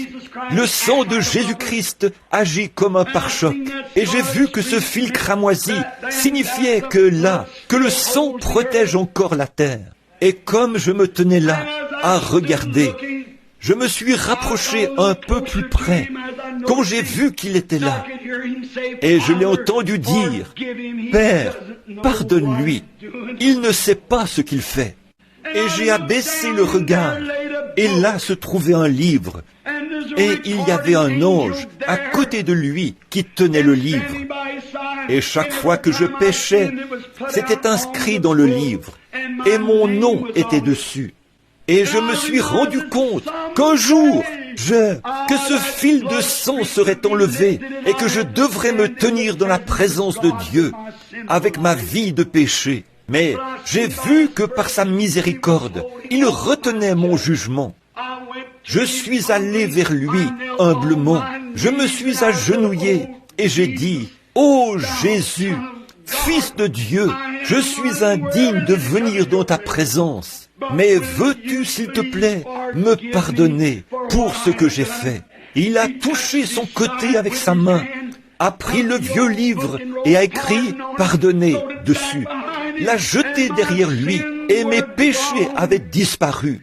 le sang de Jésus-Christ agit comme un pare-choc. Et j'ai vu que ce fil cramoisi signifiait que là, que le sang protège encore la terre. Et comme je me tenais là, à regarder, je me suis rapproché un peu plus près, quand j'ai vu qu'il était là. Et je l'ai entendu dire, « Père, pardonne-lui, il ne sait pas ce qu'il fait. » Et j'ai abaissé le regard, et là se trouvait un livre, et il y avait un ange à côté de lui qui tenait le livre. Et chaque fois que je péchais, c'était inscrit dans le livre, et mon nom était dessus. Et je me suis rendu compte qu'un jour, que ce fil de sang serait enlevé et que je devrais me tenir dans la présence de Dieu avec ma vie de péché. Mais j'ai vu que par sa miséricorde, il retenait mon jugement. Je suis allé vers lui humblement. Je me suis agenouillé et j'ai dit, « Ô Jésus, Fils de Dieu, je suis indigne de venir dans ta présence. Mais veux-tu, s'il te plaît, me pardonner pour ce que j'ai fait ?» Il a touché son côté avec sa main, a pris le vieux livre et a écrit « Pardonner » dessus, l'a jeté derrière lui et mes péchés avaient disparu.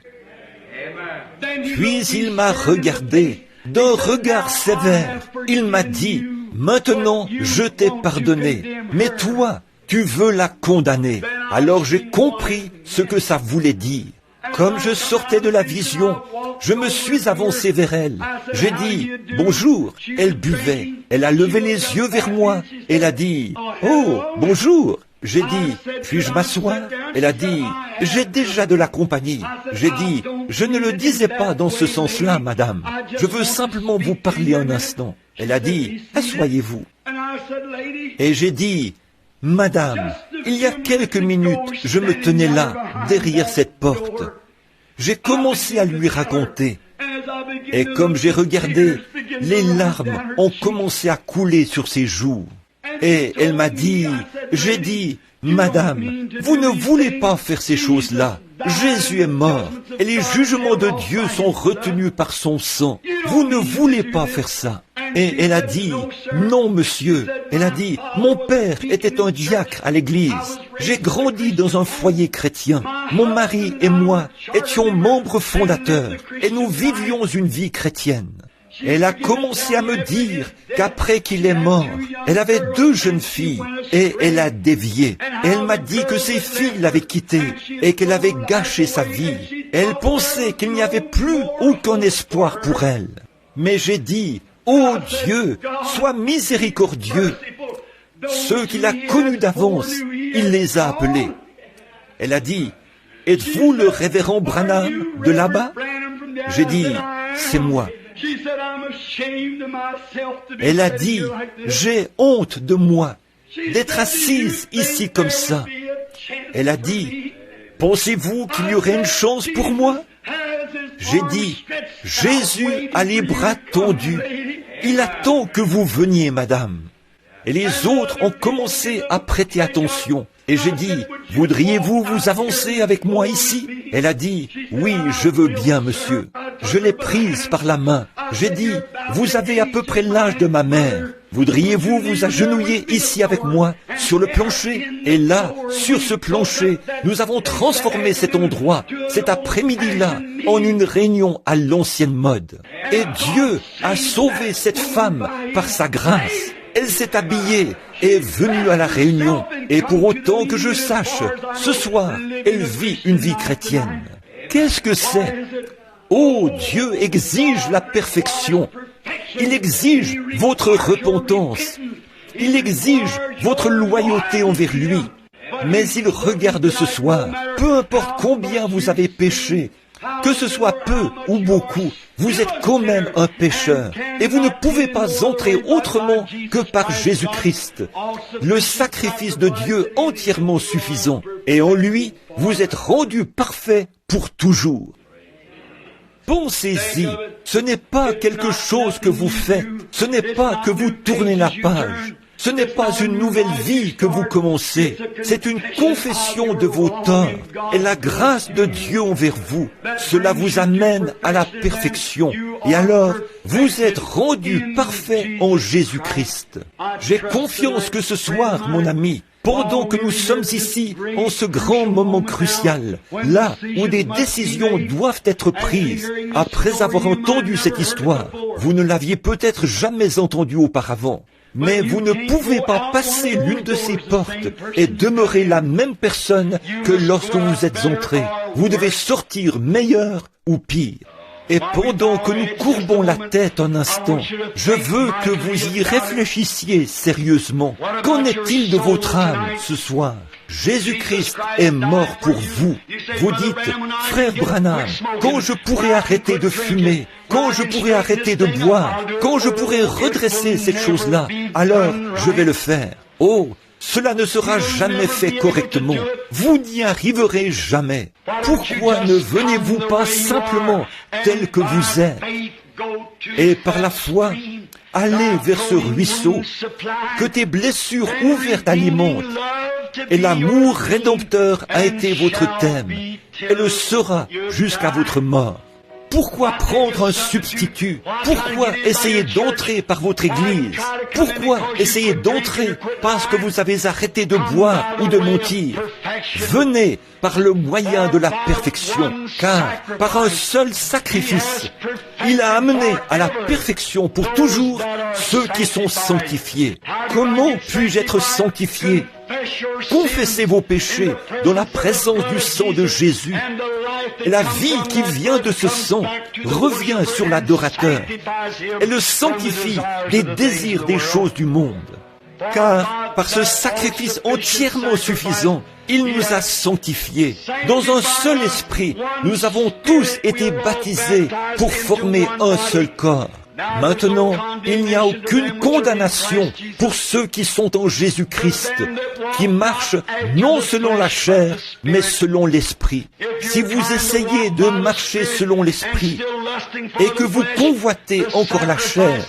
Puis il m'a regardé d'un regard sévère. Il m'a dit, « Maintenant je t'ai pardonné, mais toi, tu veux la condamner. » Alors j'ai compris ce que ça voulait dire. Comme je sortais de la vision, je me suis avancé vers elle. J'ai dit, « Bonjour !» Elle buvait. Elle a levé les yeux vers moi. Elle a dit, « Oh, bonjour !» J'ai dit, « Puis-je m'asseoir ?» Elle a dit, « J'ai déjà de la compagnie. » J'ai dit, « Je ne le disais pas dans ce sens-là, madame. Je veux simplement vous parler un instant. » Elle a dit, « Asseyez-vous. » Et j'ai dit, « Madame, il y a quelques minutes, je me tenais là, derrière cette porte. » J'ai commencé à lui raconter. Et comme j'ai regardé, les larmes ont commencé à couler sur ses joues. Et elle m'a dit, j'ai dit, « Madame, vous ne voulez pas faire ces choses-là. Jésus est mort et les jugements de Dieu sont retenus par son sang. Vous ne voulez pas faire ça. » Et elle a dit, « Non, monsieur. » Elle a dit, « Mon père était un diacre à l'église. J'ai grandi dans un foyer chrétien. Mon mari et moi étions membres fondateurs et nous vivions une vie chrétienne. » Elle a commencé à me dire qu'après qu'il est mort, elle avait 2 jeunes filles et elle a dévié. Elle m'a dit que ses filles l'avaient quittée et qu'elle avait gâché sa vie. Elle pensait qu'il n'y avait plus aucun espoir pour elle. Mais j'ai dit, « Oh Dieu, sois miséricordieux. Ceux qu'il a connus d'avance, il les a appelés. » Elle a dit, « Êtes-vous le révérend Branham de là-bas ?» J'ai dit, « C'est moi. » Elle a dit, « J'ai honte de moi d'être assise ici comme ça. » Elle a dit, « Pensez-vous qu'il y aurait une chance pour moi ?» J'ai dit, « Jésus a les bras tendus. Il attend que vous veniez, madame. » Et les autres ont commencé à prêter attention. Et j'ai dit, « Voudriez-vous vous avancer avec moi ici ?» Elle a dit, « Oui, je veux bien, monsieur. » Je l'ai prise par la main. J'ai dit, « Vous avez à peu près l'âge de ma mère. Voudriez-vous vous agenouiller ici avec moi, sur le plancher ?» Et là, sur ce plancher, nous avons transformé cet endroit, cet après-midi-là, en une réunion à l'ancienne mode. Et Dieu a sauvé cette femme par sa grâce. Elle s'est habillée et est venue à la réunion. Et pour autant que je sache, ce soir, elle vit une vie chrétienne. Qu'est-ce que c'est? Oh, Dieu exige la perfection. Il exige votre repentance. Il exige votre loyauté envers lui. Mais il regarde ce soir, peu importe combien vous avez péché, que ce soit peu ou beaucoup, vous êtes quand même un pécheur et vous ne pouvez pas entrer autrement que par Jésus-Christ, le sacrifice de Dieu entièrement suffisant. Et en lui, vous êtes rendu parfait pour toujours. Pensez-y, ce n'est pas quelque chose que vous faites, ce n'est pas que vous tournez la page. Ce n'est pas une nouvelle vie que vous commencez, c'est une confession de vos torts et la grâce de Dieu envers vous. Cela vous amène à la perfection. Et alors, vous êtes rendu parfait en Jésus-Christ. J'ai confiance que ce soir, mon ami, pendant que nous sommes ici, en ce grand moment crucial, là où des décisions doivent être prises, après avoir entendu cette histoire, vous ne l'aviez peut-être jamais entendue auparavant. Mais vous ne pouvez pas passer l'une de ces portes et demeurer la même personne que lorsque vous êtes entré. Vous devez sortir meilleur ou pire. Et pendant que nous courbons la tête un instant, je veux que vous y réfléchissiez sérieusement. Qu'en est-il de votre âme ce soir? Jésus-Christ est mort pour vous. Vous dites, frère Branham, quand je pourrai arrêter de fumer, quand je pourrai arrêter de boire, quand je pourrai redresser cette chose-là, alors je vais le faire. Oh, cela ne sera jamais fait correctement. Vous n'y arriverez jamais. Pourquoi ne venez-vous pas simplement tel que vous êtes et par la foi, allez vers ce ruisseau que tes blessures ouvertes alimentent et l'amour rédempteur a été votre thème et le sera jusqu'à votre mort. Pourquoi prendre un substitut? Pourquoi essayer d'entrer par votre église? Pourquoi essayer d'entrer parce que vous avez arrêté de boire ou de mentir? Venez par le moyen de la perfection, car par un seul sacrifice, il a amené à la perfection pour toujours ceux qui sont sanctifiés. Comment puis-je être sanctifié? Confessez vos péchés dans la présence du sang de Jésus. Et la vie qui vient de ce sang revient sur l'adorateur et le sanctifie des désirs des choses du monde. Car par ce sacrifice entièrement suffisant, il nous a sanctifiés. Dans un seul esprit, nous avons tous été baptisés pour former un seul corps. Maintenant, il n'y a aucune condamnation pour ceux qui sont en Jésus-Christ, qui marchent non selon la chair, mais selon l'esprit. Si vous essayez de marcher selon l'esprit et que vous convoitez encore la chair,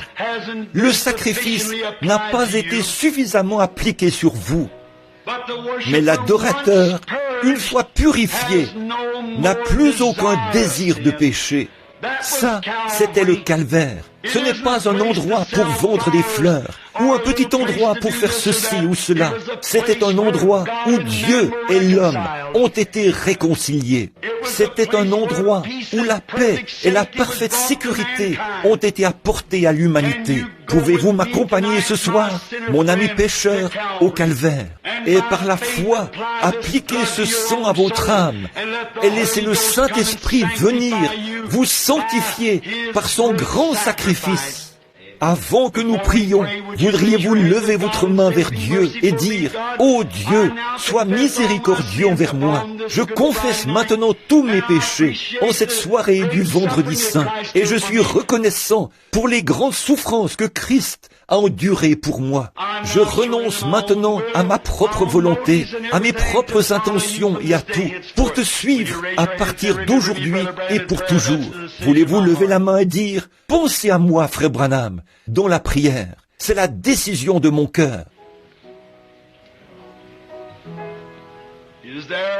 le sacrifice n'a pas été suffisamment appliqué sur vous. Mais l'adorateur, une fois purifié, n'a plus aucun désir de péché. Ça, c'était le calvaire. Ce n'est pas un endroit pour vendre des fleurs, ou un petit endroit pour faire ceci ou cela. C'était un endroit où Dieu et l'homme ont été réconciliés. C'était un endroit où la paix et la parfaite sécurité ont été apportées à l'humanité. Pouvez-vous m'accompagner ce soir, mon ami pécheur, au calvaire, et par la foi, appliquer ce sang à votre âme, et laisser le Saint-Esprit venir vous sanctifier par son grand sacrifice. Avant que nous prions, voudriez-vous lever votre main vers Dieu et dire, « Ô Dieu, sois miséricordieux envers moi. Je confesse maintenant tous mes péchés en cette soirée du Vendredi Saint, et je suis reconnaissant pour les grandes souffrances que Christ a endurées pour moi. Je renonce maintenant à ma propre volonté, à mes propres intentions et à tout, pour te suivre à partir d'aujourd'hui et pour toujours. » Voulez-vous lever la main et dire, « Pensez à moi, frère Branham, dans la prière. C'est la décision de mon cœur. »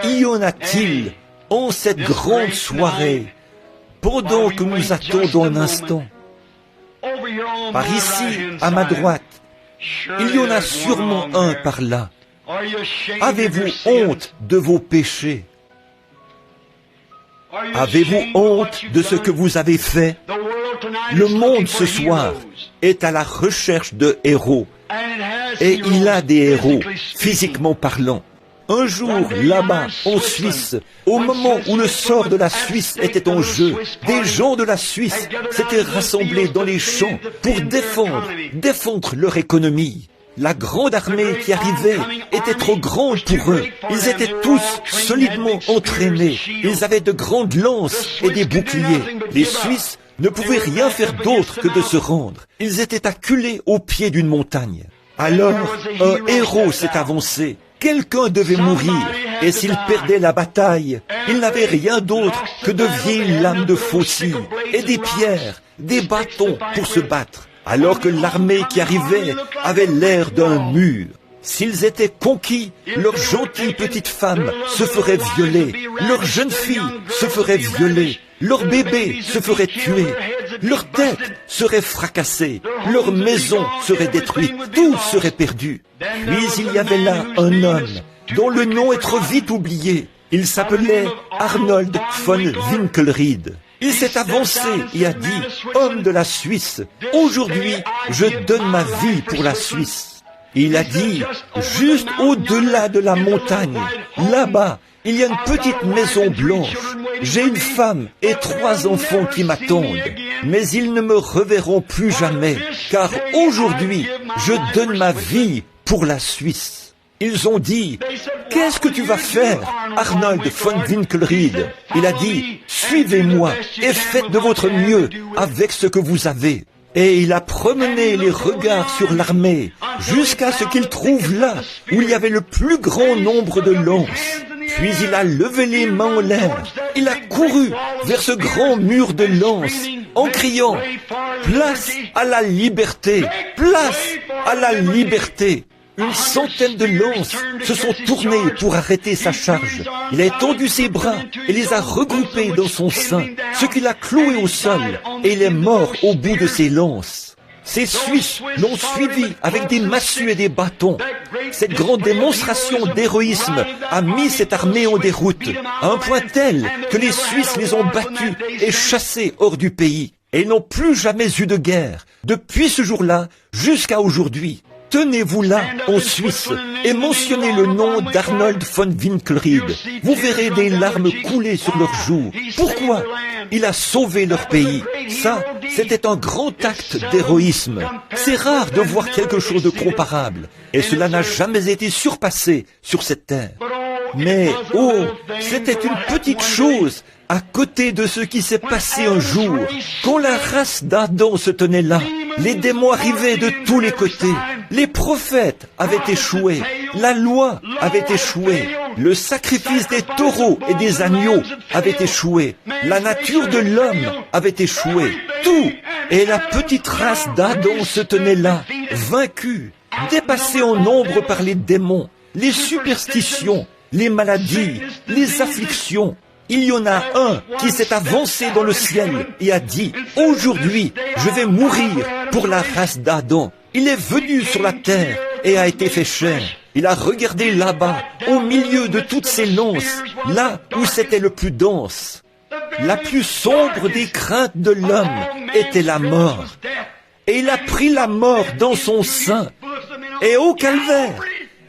Y en a-t-il en cette grande soirée, pendant que nous attendons un instant? Par ici, à ma droite, il y en a sûrement un par là. Avez-vous honte de vos péchés? Avez-vous honte de ce que vous avez fait? Le monde ce soir est à la recherche de héros. Et il a des héros, physiquement parlant. Un jour, là-bas, en Suisse, au moment où le sort de la Suisse était en jeu, des gens de la Suisse s'étaient rassemblés dans les champs pour défendre leur économie. La grande armée qui arrivait était trop grande pour eux. Ils étaient tous solidement entraînés. Ils avaient de grandes lances et des boucliers. Les Suisses ne pouvaient rien faire d'autre que de se rendre. Ils étaient acculés au pied d'une montagne. Alors, un héros s'est avancé. Quelqu'un devait mourir, et s'il perdait la bataille, il n'avait rien d'autre que de vieilles lames de faucille et des pierres, des bâtons pour se battre, alors que l'armée qui arrivait avait l'air d'un mur. S'ils étaient conquis, leurs gentilles petites femmes se feraient violer, leurs jeunes filles se feraient violer, leurs bébés se feraient tuer, leurs têtes seraient fracassées, leurs maisons seraient détruites, tout serait perdu. Puis il y avait là un homme dont le nom est trop vite oublié. Il s'appelait Arnold von Winkelried. Il s'est avancé et a dit, « Homme de la Suisse, aujourd'hui je donne ma vie pour la Suisse. » Il a dit, juste au-delà de la montagne, là-bas, il y a une petite maison blanche. J'ai une femme et 3 enfants qui m'attendent, mais ils ne me reverront plus jamais, car aujourd'hui, je donne ma vie pour la Suisse. Ils ont dit, « Qu'est-ce que tu vas faire, Arnold von Winkelried ?» Il a dit, « Suivez-moi et faites de votre mieux avec ce que vous avez. » Et il a promené les regards sur l'armée jusqu'à ce qu'il trouve là où il y avait le plus grand nombre de lances. Puis il a levé les mains en l'air. Il a couru vers ce grand mur de lances en criant « Place à la liberté! Place à la liberté !» Une centaine de lances se sont tournées pour arrêter sa charge. Il a étendu ses bras et les a regroupés dans son sein, ce qu'il a cloué au sol, et il est mort au bout de ses lances. Ces Suisses l'ont suivi avec des massues et des bâtons. Cette grande démonstration d'héroïsme a mis cette armée en déroute, à un point tel que les Suisses les ont battus et chassés hors du pays. Et ils n'ont plus jamais eu de guerre, depuis ce jour-là jusqu'à aujourd'hui. Tenez-vous là, en Suisse, et mentionnez le nom d'Arnold von Winkelried. Vous verrez des larmes couler sur leurs joues. Pourquoi? Il a sauvé leur pays. Ça, c'était un grand acte d'héroïsme. C'est rare de voir quelque chose de comparable, et cela n'a jamais été surpassé sur cette terre. Mais, oh, c'était une petite chose à côté de ce qui s'est passé un jour, quand la race d'Adam se tenait là. Les démons arrivaient de tous les côtés. Les prophètes avaient échoué. La loi avait échoué. Le sacrifice des taureaux et des agneaux avait échoué. La nature de l'homme avait échoué. Tout. Et la petite race d'Adam se tenait là, vaincue, dépassée en nombre par les démons, les superstitions, les maladies, les afflictions. Il y en a un qui s'est avancé dans le ciel et a dit, « Aujourd'hui, je vais mourir pour la race d'Adam. » Il est venu sur la terre et a été fait chair. Il a regardé là-bas, au milieu de toutes ces lances, là où c'était le plus dense. La plus sombre des craintes de l'homme était la mort. Et il a pris la mort dans son sein. Et au calvaire,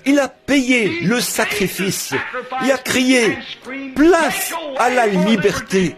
il a payé le sacrifice. Il a crié, « Place à la liberté !»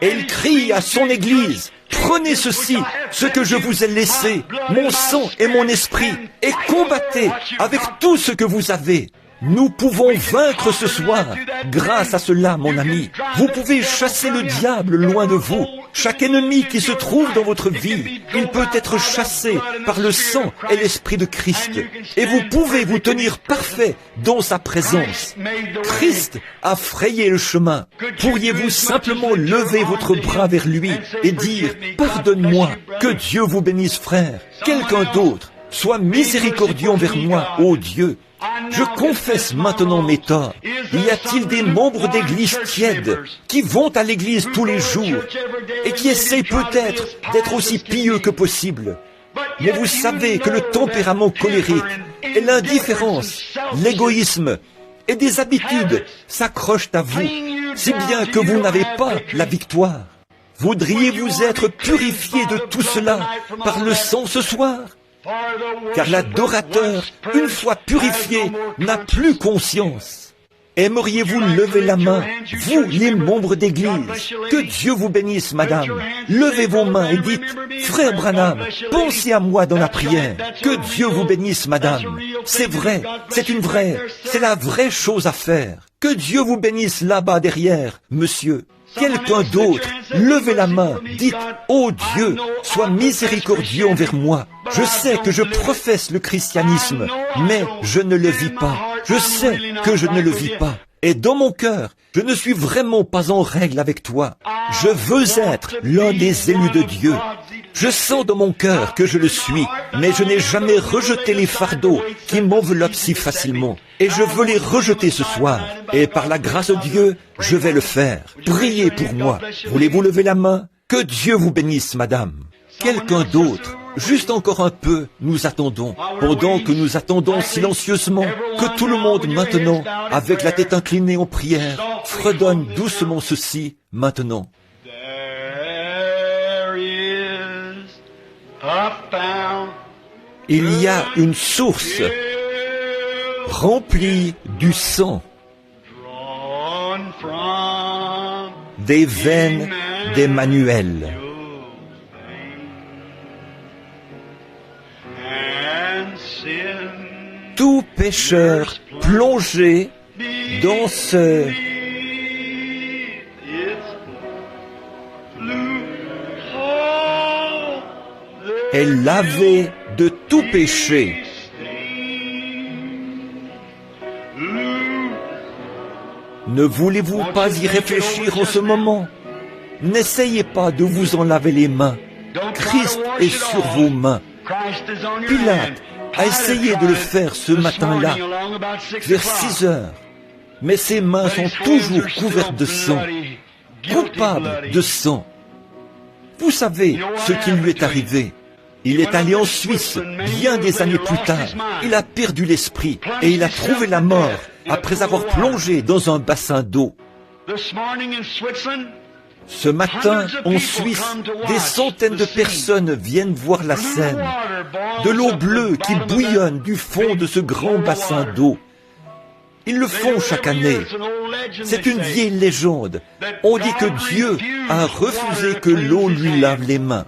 Et il crie à son Église, « Prenez ceci, ce que je vous ai laissé, mon sang et mon esprit, et combattez avec tout ce que vous avez. » Nous pouvons vaincre ce soir grâce à cela, mon ami. Vous pouvez chasser le diable loin de vous. Chaque ennemi qui se trouve dans votre vie, il peut être chassé par le sang et l'Esprit de Christ. Et vous pouvez vous tenir parfait dans sa présence. Christ a frayé le chemin. Pourriez-vous simplement lever votre bras vers lui et dire « Pardonne-moi, que Dieu vous bénisse, frère. Quelqu'un d'autre, sois miséricordieux envers moi, ô Dieu. » Je confesse maintenant mes torts. Y a-t-il des membres d'église tièdes qui vont à l'église tous les jours et qui essayent peut-être d'être aussi pieux que possible? Mais vous savez que le tempérament colérique et l'indifférence, l'égoïsme et des habitudes s'accrochent à vous, si bien que vous n'avez pas la victoire. Voudriez-vous être purifié de tout cela par le sang ce soir? Car l'adorateur, une fois purifié, n'a plus conscience. Aimeriez-vous lever la main, vous, les membres d'église? Que Dieu vous bénisse, madame. Levez vos mains et dites, frère Branham, pensez à moi dans la prière. Que Dieu vous bénisse, madame. C'est vrai, c'est la vraie chose à faire. Que Dieu vous bénisse là-bas derrière, monsieur. Quelqu'un d'autre, levez la main, dites, ô Dieu, sois miséricordieux envers moi. Je sais que je professe le christianisme, mais je ne le vis pas. Je sais que je ne le vis pas. Et dans mon cœur, je ne suis vraiment pas en règle avec toi. Je veux être l'un des élus de Dieu. Je sens dans mon cœur que je le suis, mais je n'ai jamais rejeté les fardeaux qui m'enveloppent si facilement. Et je veux les rejeter ce soir. Et par la grâce de Dieu, je vais le faire. Priez pour moi. Voulez-vous lever la main? Que Dieu vous bénisse, madame. Quelqu'un d'autre? Juste encore un peu, nous attendons. Pendant que nous attendons silencieusement, que tout le monde maintenant, avec la tête inclinée en prière, fredonne doucement ceci maintenant. Il y a une source remplie du sang, des veines d'Emmanuel. Tout pécheur plongé dans ce est lavé de tout péché. Ne voulez-vous pas y réfléchir en ce moment? N'essayez pas de vous en laver les mains. Christ est sur vos mains. Pilate a essayé de le faire ce matin-là, vers 6 heures. Mais ses mains sont toujours couvertes de sang, coupables de sang. Vous savez ce qui lui est arrivé. Il est allé en Suisse, bien des années plus tard. Il a perdu l'esprit et il a trouvé la mort après avoir plongé dans un bassin d'eau. Ce matin, en Suisse, des centaines de personnes viennent voir la scène. De l'eau bleue qui bouillonne du fond de ce grand bassin d'eau. Ils le font chaque année. C'est une vieille légende. On dit que Dieu a refusé que l'eau lui lave les mains.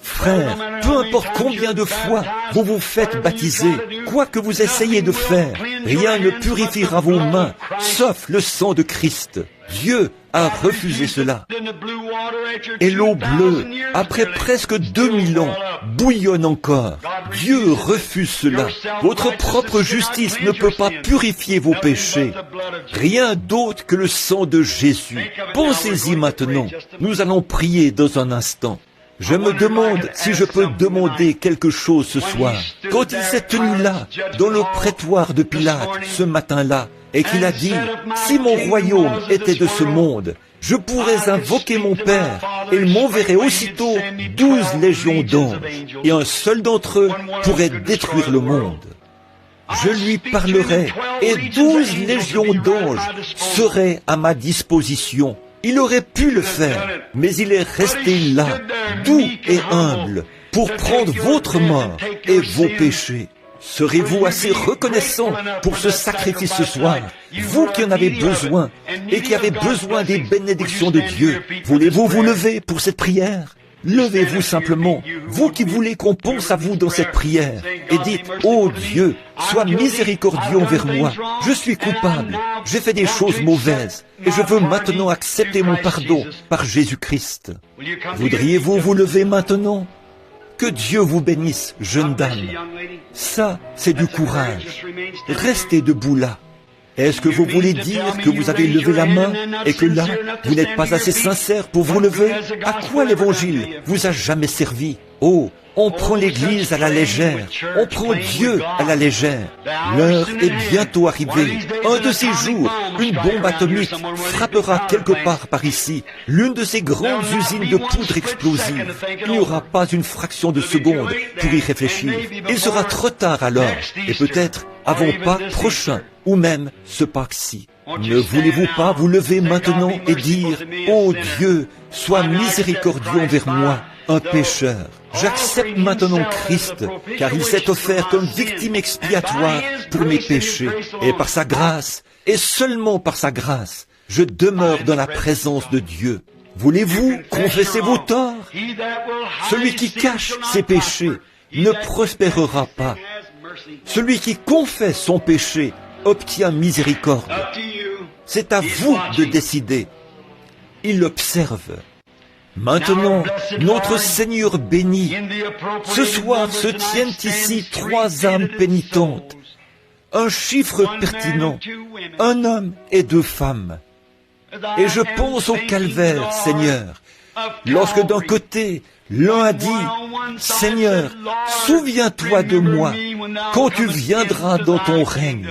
Frère, peu importe combien de fois vous vous faites baptiser, quoi que vous essayez de faire, rien ne purifiera vos mains, sauf le sang de Christ. Dieu a refusé cela. Et l'eau bleue, après presque 2000 ans, bouillonne encore. Dieu refuse cela. Votre propre justice ne peut pas purifier vos péchés. Rien d'autre que le sang de Jésus. Pensez-y maintenant. Nous allons prier dans un instant. Je me demande si je peux demander quelque chose ce soir. Quand il s'est tenu là, dans le prétoire de Pilate, ce matin-là, et qu'il a dit, si mon royaume était de ce monde, je pourrais invoquer mon Père, et il m'enverrait aussitôt 12 légions d'anges, et un seul d'entre eux pourrait détruire le monde. Je lui parlerai, et 12 légions d'anges seraient à ma disposition. Il aurait pu le faire, mais il est resté là, doux et humble, pour prendre votre mort et vos péchés. Serez-vous assez reconnaissant pour ce sacrifice ce soir, vous qui en avez besoin et qui avez besoin des bénédictions de Dieu? Voulez-vous vous lever pour cette prière? Levez-vous simplement, vous qui voulez qu'on pense à vous dans cette prière, et dites, ô Dieu, sois miséricordieux envers moi, je suis coupable, j'ai fait des choses mauvaises, et je veux maintenant accepter mon pardon par Jésus-Christ. Voudriez-vous vous lever maintenant? Que Dieu vous bénisse, jeune dame. Ça, c'est du courage. Restez debout là. Est-ce que vous voulez dire que vous avez levé la main et que là, vous n'êtes pas assez sincère pour vous lever? À quoi l'Évangile vous a jamais servi? Oh, on prend l'Église à la légère, on prend Dieu à la légère. L'heure est bientôt arrivée. Un de ces jours, une bombe atomique frappera quelque part par ici, l'une de ces grandes usines de poudre explosive. Il n'y aura pas une fraction de seconde pour y réfléchir. Il sera trop tard alors, et peut-être avant Pâques prochain, ou même ce Pâques-ci. Ne voulez-vous pas vous lever maintenant et dire, ô Dieu, sois miséricordieux envers moi, un pécheur. J'accepte maintenant Christ, car il s'est offert comme victime expiatoire pour mes péchés. Et par sa grâce, et seulement par sa grâce, je demeure dans la présence de Dieu. Voulez-vous confesser vos torts? Celui qui cache ses péchés ne prospérera pas. Celui qui confesse son péché obtient miséricorde. C'est à vous de décider. Il l'observe. Maintenant, notre Seigneur béni, ce soir se tiennent ici 3 âmes pénitentes, un chiffre pertinent, un homme et 2 femmes. Et je pense au calvaire, Seigneur, lorsque d'un côté, l'un a dit, « Seigneur, souviens-toi de moi quand tu viendras dans ton règne. »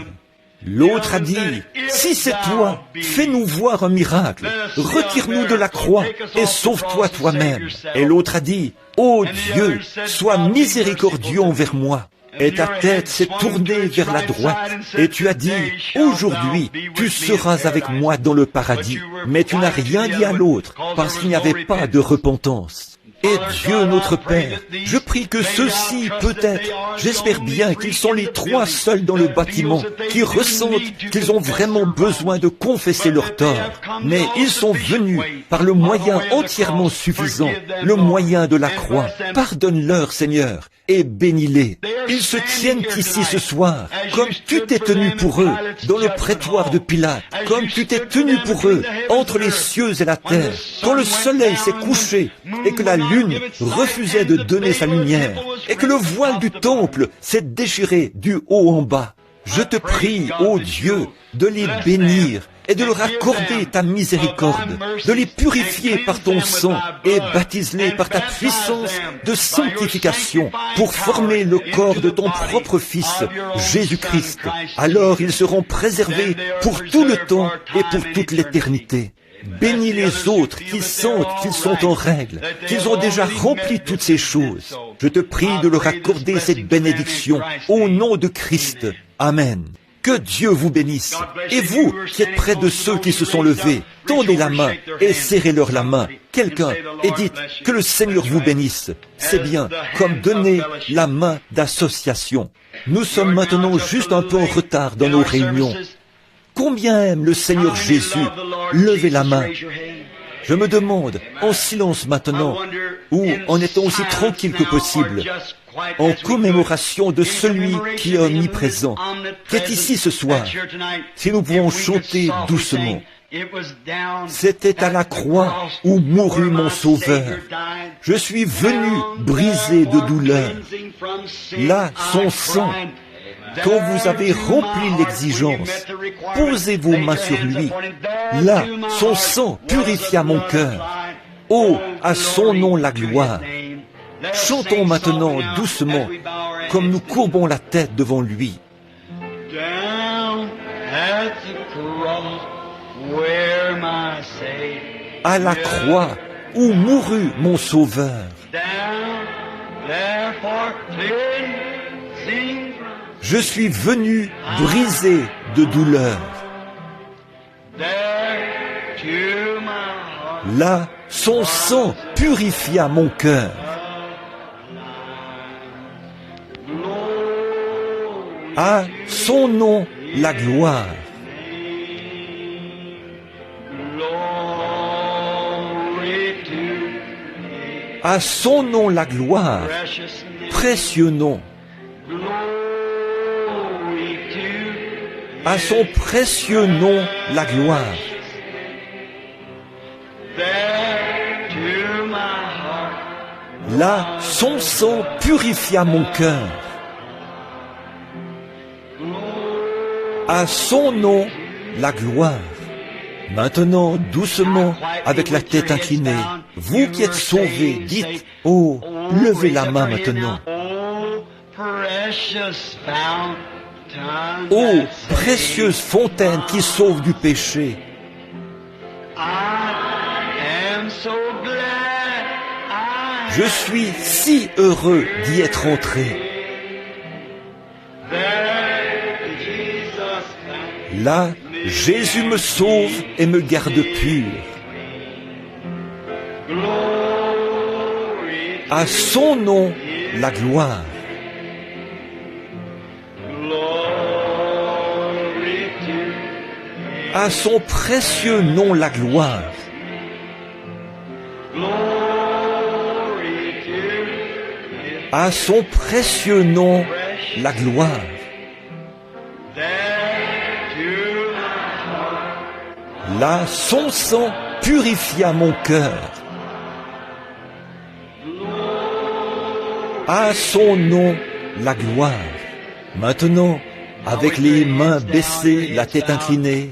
L'autre a dit, « Si c'est toi, fais-nous voir un miracle, retire-nous de la croix et sauve-toi toi-même. » Et l'autre a dit, « Ô Dieu, sois miséricordieux envers moi. » Et ta tête s'est tournée vers la droite, et tu as dit, « Aujourd'hui, tu seras avec moi dans le paradis. » Mais tu n'as rien dit à l'autre, parce qu'il n'y avait pas de repentance. Et Dieu notre Père, je prie que ceux-ci, peut-être, j'espère bien qu'ils sont les 3 seuls dans le bâtiment, qui ressentent qu'ils ont vraiment besoin de confesser leurs torts. Mais ils sont venus par le moyen entièrement suffisant, le moyen de la croix. Pardonne-leur, Seigneur, et bénis-les. Ils se tiennent ici ce soir, comme tu t'es tenu pour eux, dans le prétoire de Pilate, comme tu t'es tenu pour eux, entre les cieux et la terre, quand le soleil s'est couché, et que la lune refusait de donner sa lumière, et que le voile du temple s'est déchiré du haut en bas. Je te prie, ô Dieu, de les bénir et de leur accorder ta miséricorde, de les purifier par ton sang et baptise-les par ta puissance de sanctification pour former le corps de ton propre Fils, Jésus-Christ. Alors ils seront préservés pour tout le temps et pour toute l'éternité. Bénis les autres qui sentent qu'ils sont en règle, qu'ils ont déjà rempli toutes ces choses. Je te prie de leur accorder cette bénédiction au nom de Christ. Amen. Que Dieu vous bénisse. Et vous qui êtes près de ceux qui se sont levés, tendez la main et serrez-leur la main. Quelqu'un, et dites que le Seigneur vous bénisse. C'est bien, comme donner la main d'association. Nous sommes maintenant juste un peu en retard dans nos réunions. Combien aime le Seigneur Jésus? Levez la main. Je me demande, en silence maintenant, ou en étant aussi tranquille que possible, en commémoration de celui qui est omniprésent, qui est ici ce soir, si nous pouvons chanter doucement. C'était à la croix où mourut mon Sauveur. Je suis venu brisé de douleur. Là, son sang. Quand vous avez rempli l'exigence, posez vos mains sur lui. Là, son sang purifia mon cœur. Oh, à son nom la gloire. Chantons maintenant doucement, comme nous courbons la tête devant lui. À la croix où mourut mon Sauveur. Je suis venu brisé de douleur. Là, son sang purifia mon cœur. À son nom la gloire. À son nom la gloire. Précieux nom. À son précieux nom la gloire. Là, son sang purifia mon cœur. À son nom la gloire. Maintenant, doucement, avec la tête inclinée, vous qui êtes sauvés, dites, oh, levez la main maintenant. Ô précieuse fontaine qui sauve du péché, je suis si heureux d'y être entré. Là, Jésus me sauve et me garde pur. À son nom, la gloire. À son précieux nom, la gloire. À son précieux nom, la gloire. Là, son sang purifia mon cœur. À son nom, la gloire. Maintenant, avec les mains baissées, la tête inclinée,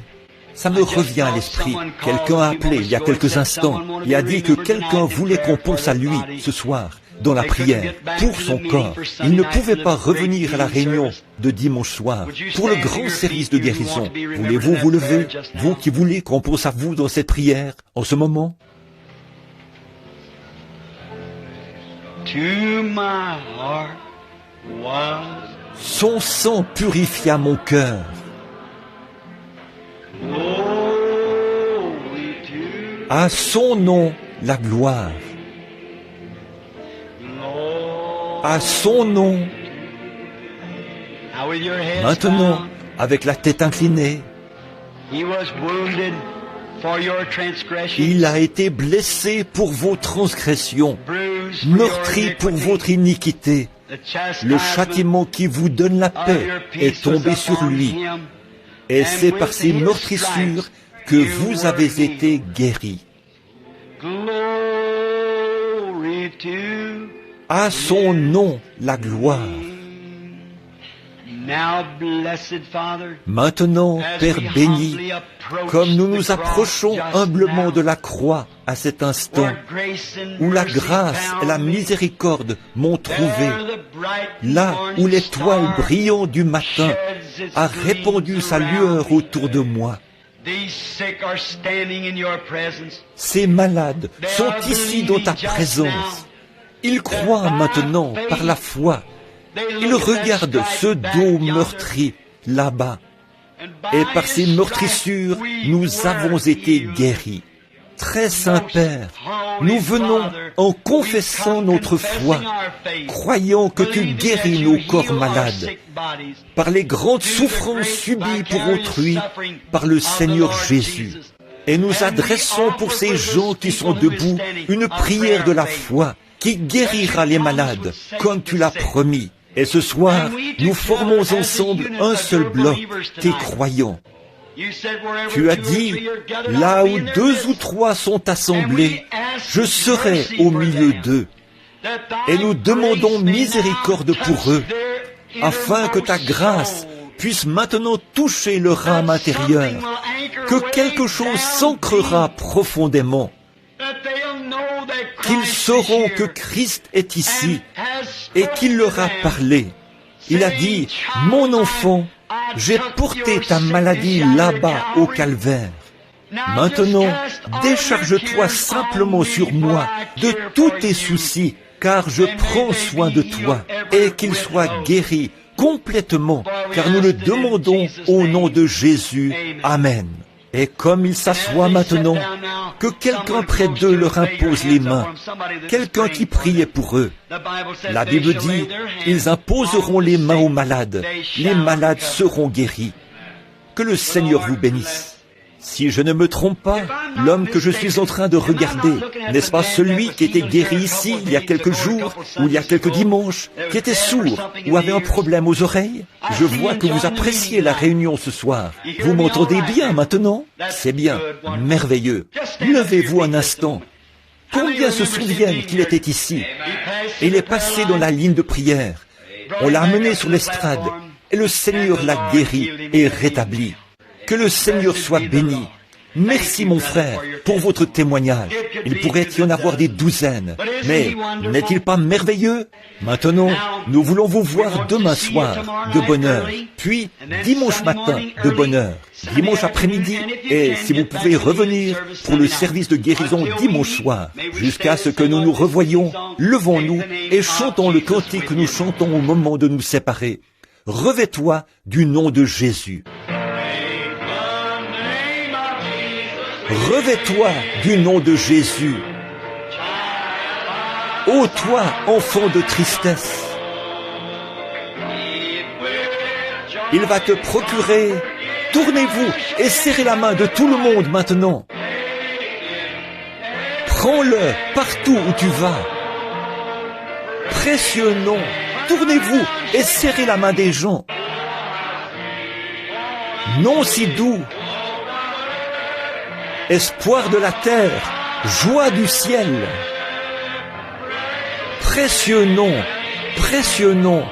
ça me revient à l'esprit. Quelqu'un a appelé il y a quelques instants et a dit que quelqu'un voulait qu'on pense à lui ce soir, dans la prière, pour son corps. Il ne pouvait pas revenir à la réunion de dimanche soir, pour le grand service de guérison. Voulez-vous vous lever, vous qui voulez qu'on pense à vous dans cette prière, en ce moment? Son sang purifia mon cœur. À son nom, la gloire. À son nom. Maintenant, avec la tête inclinée, il a été blessé pour vos transgressions, meurtri pour votre iniquité. Le châtiment qui vous donne la paix est tombé sur lui. Et c'est par ces meurtrissures que vous avez été guéris. À son nom, la gloire. Maintenant, Père béni, comme nous nous approchons humblement de la croix à cet instant, où la grâce et la miséricorde m'ont trouvé, là où l'étoile brillante du matin a répandu sa lueur autour de moi, ces malades sont ici dans ta présence. Ils croient maintenant par la foi. Ils regardent ce dos meurtri là-bas. Et par ces meurtrissures, nous avons été guéris. Très Saint Père, nous venons en confessant notre foi, croyant que tu guéris nos corps malades par les grandes souffrances subies pour autrui par le Seigneur Jésus. Et nous adressons pour ces gens qui sont debout une prière de la foi qui guérira les malades, comme tu l'as promis. Et ce soir, nous formons ensemble un seul bloc, tes croyants. Tu as dit, là où 2 ou 3 sont assemblés, je serai au milieu d'eux. Et nous demandons miséricorde pour eux, afin que ta grâce puisse maintenant toucher leur âme intérieure, que quelque chose s'ancrera profondément, qu'ils sauront que Christ est ici et qu'il leur a parlé. Il a dit, mon enfant, j'ai porté ta maladie là-bas au calvaire. Maintenant, décharge-toi simplement sur moi de tous tes soucis, car je prends soin de toi, et qu'il soit guéri complètement, car nous le demandons au nom de Jésus. Amen. Et comme ils s'assoient maintenant, que quelqu'un près d'eux leur impose les mains, quelqu'un qui priait pour eux. La Bible dit, ils imposeront les mains aux malades, les malades seront guéris. Que le Seigneur vous bénisse. Si je ne me trompe pas, l'homme que je suis en train de regarder, n'est-ce pas celui qui était guéri ici il y a quelques jours ou il y a quelques dimanches, qui était sourd ou avait un problème aux oreilles? Je vois que vous appréciez la réunion ce soir. Vous m'entendez bien maintenant? C'est bien, merveilleux. Levez-vous un instant. Combien se souviennent qu'il était ici? Il est passé dans la ligne de prière. On l'a amené sur l'estrade et le Seigneur l'a guéri et rétabli. Que le Seigneur soit béni. Merci mon frère pour votre témoignage. Il pourrait y en avoir des douzaines. Mais n'est-il pas merveilleux? Maintenant, nous voulons vous voir demain soir de bonne heure. Puis dimanche matin de bonne heure. Dimanche après-midi. Et si vous pouvez revenir pour le service de guérison dimanche soir. Jusqu'à ce que nous nous revoyions, levons-nous et chantons le cantique que nous chantons au moment de nous séparer. Revêt-toi du nom de Jésus. Revêt-toi du nom de Jésus. Ô toi, enfant de tristesse, il va te procurer. Tournez-vous et serrez la main de tout le monde maintenant. Prends-le partout où tu vas. Précieux nom, tournez-vous et serrez la main des gens. Nom si doux, espoir de la terre, joie du ciel. Précieux nom,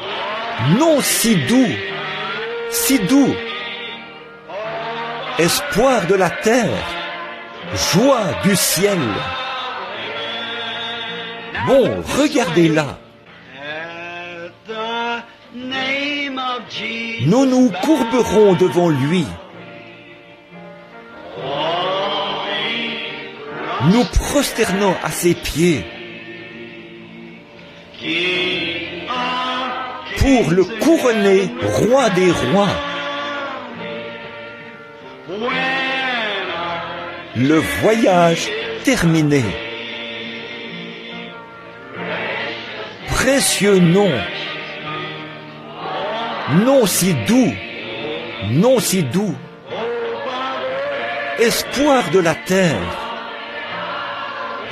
nom si doux, espoir de la terre, joie du ciel. Bon, regardez-la. Nous nous courberons devant lui. Nous prosternons à ses pieds pour le couronner roi des rois. Le voyage terminé. Précieux nom, nom si doux, espoir de la terre,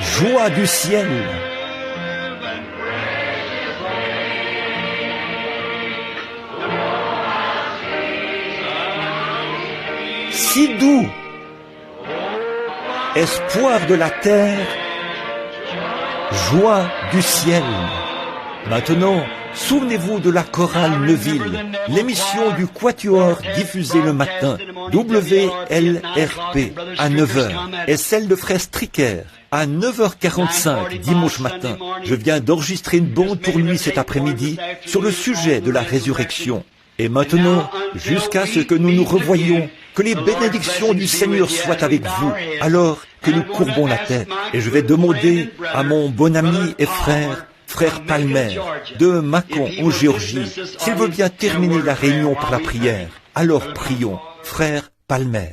joie du ciel. Si doux, espoir de la terre, joie du ciel. Maintenant, souvenez-vous de la chorale Neuville, l'émission du Quatuor diffusée le matin, WLRP, à 9h, et celle de Frère Stricker, à 9h45, dimanche matin. Je viens d'enregistrer une bande pour lui cet après-midi sur le sujet de la résurrection. Et maintenant, jusqu'à ce que nous nous revoyions, que les bénédictions du Seigneur soient avec vous, alors que nous courbons la tête. Et je vais demander à mon bon ami et frère Palmer, de Macon, en Géorgie, s'il veut bien terminer la réunion par la prière. Alors prions, frère Palmer.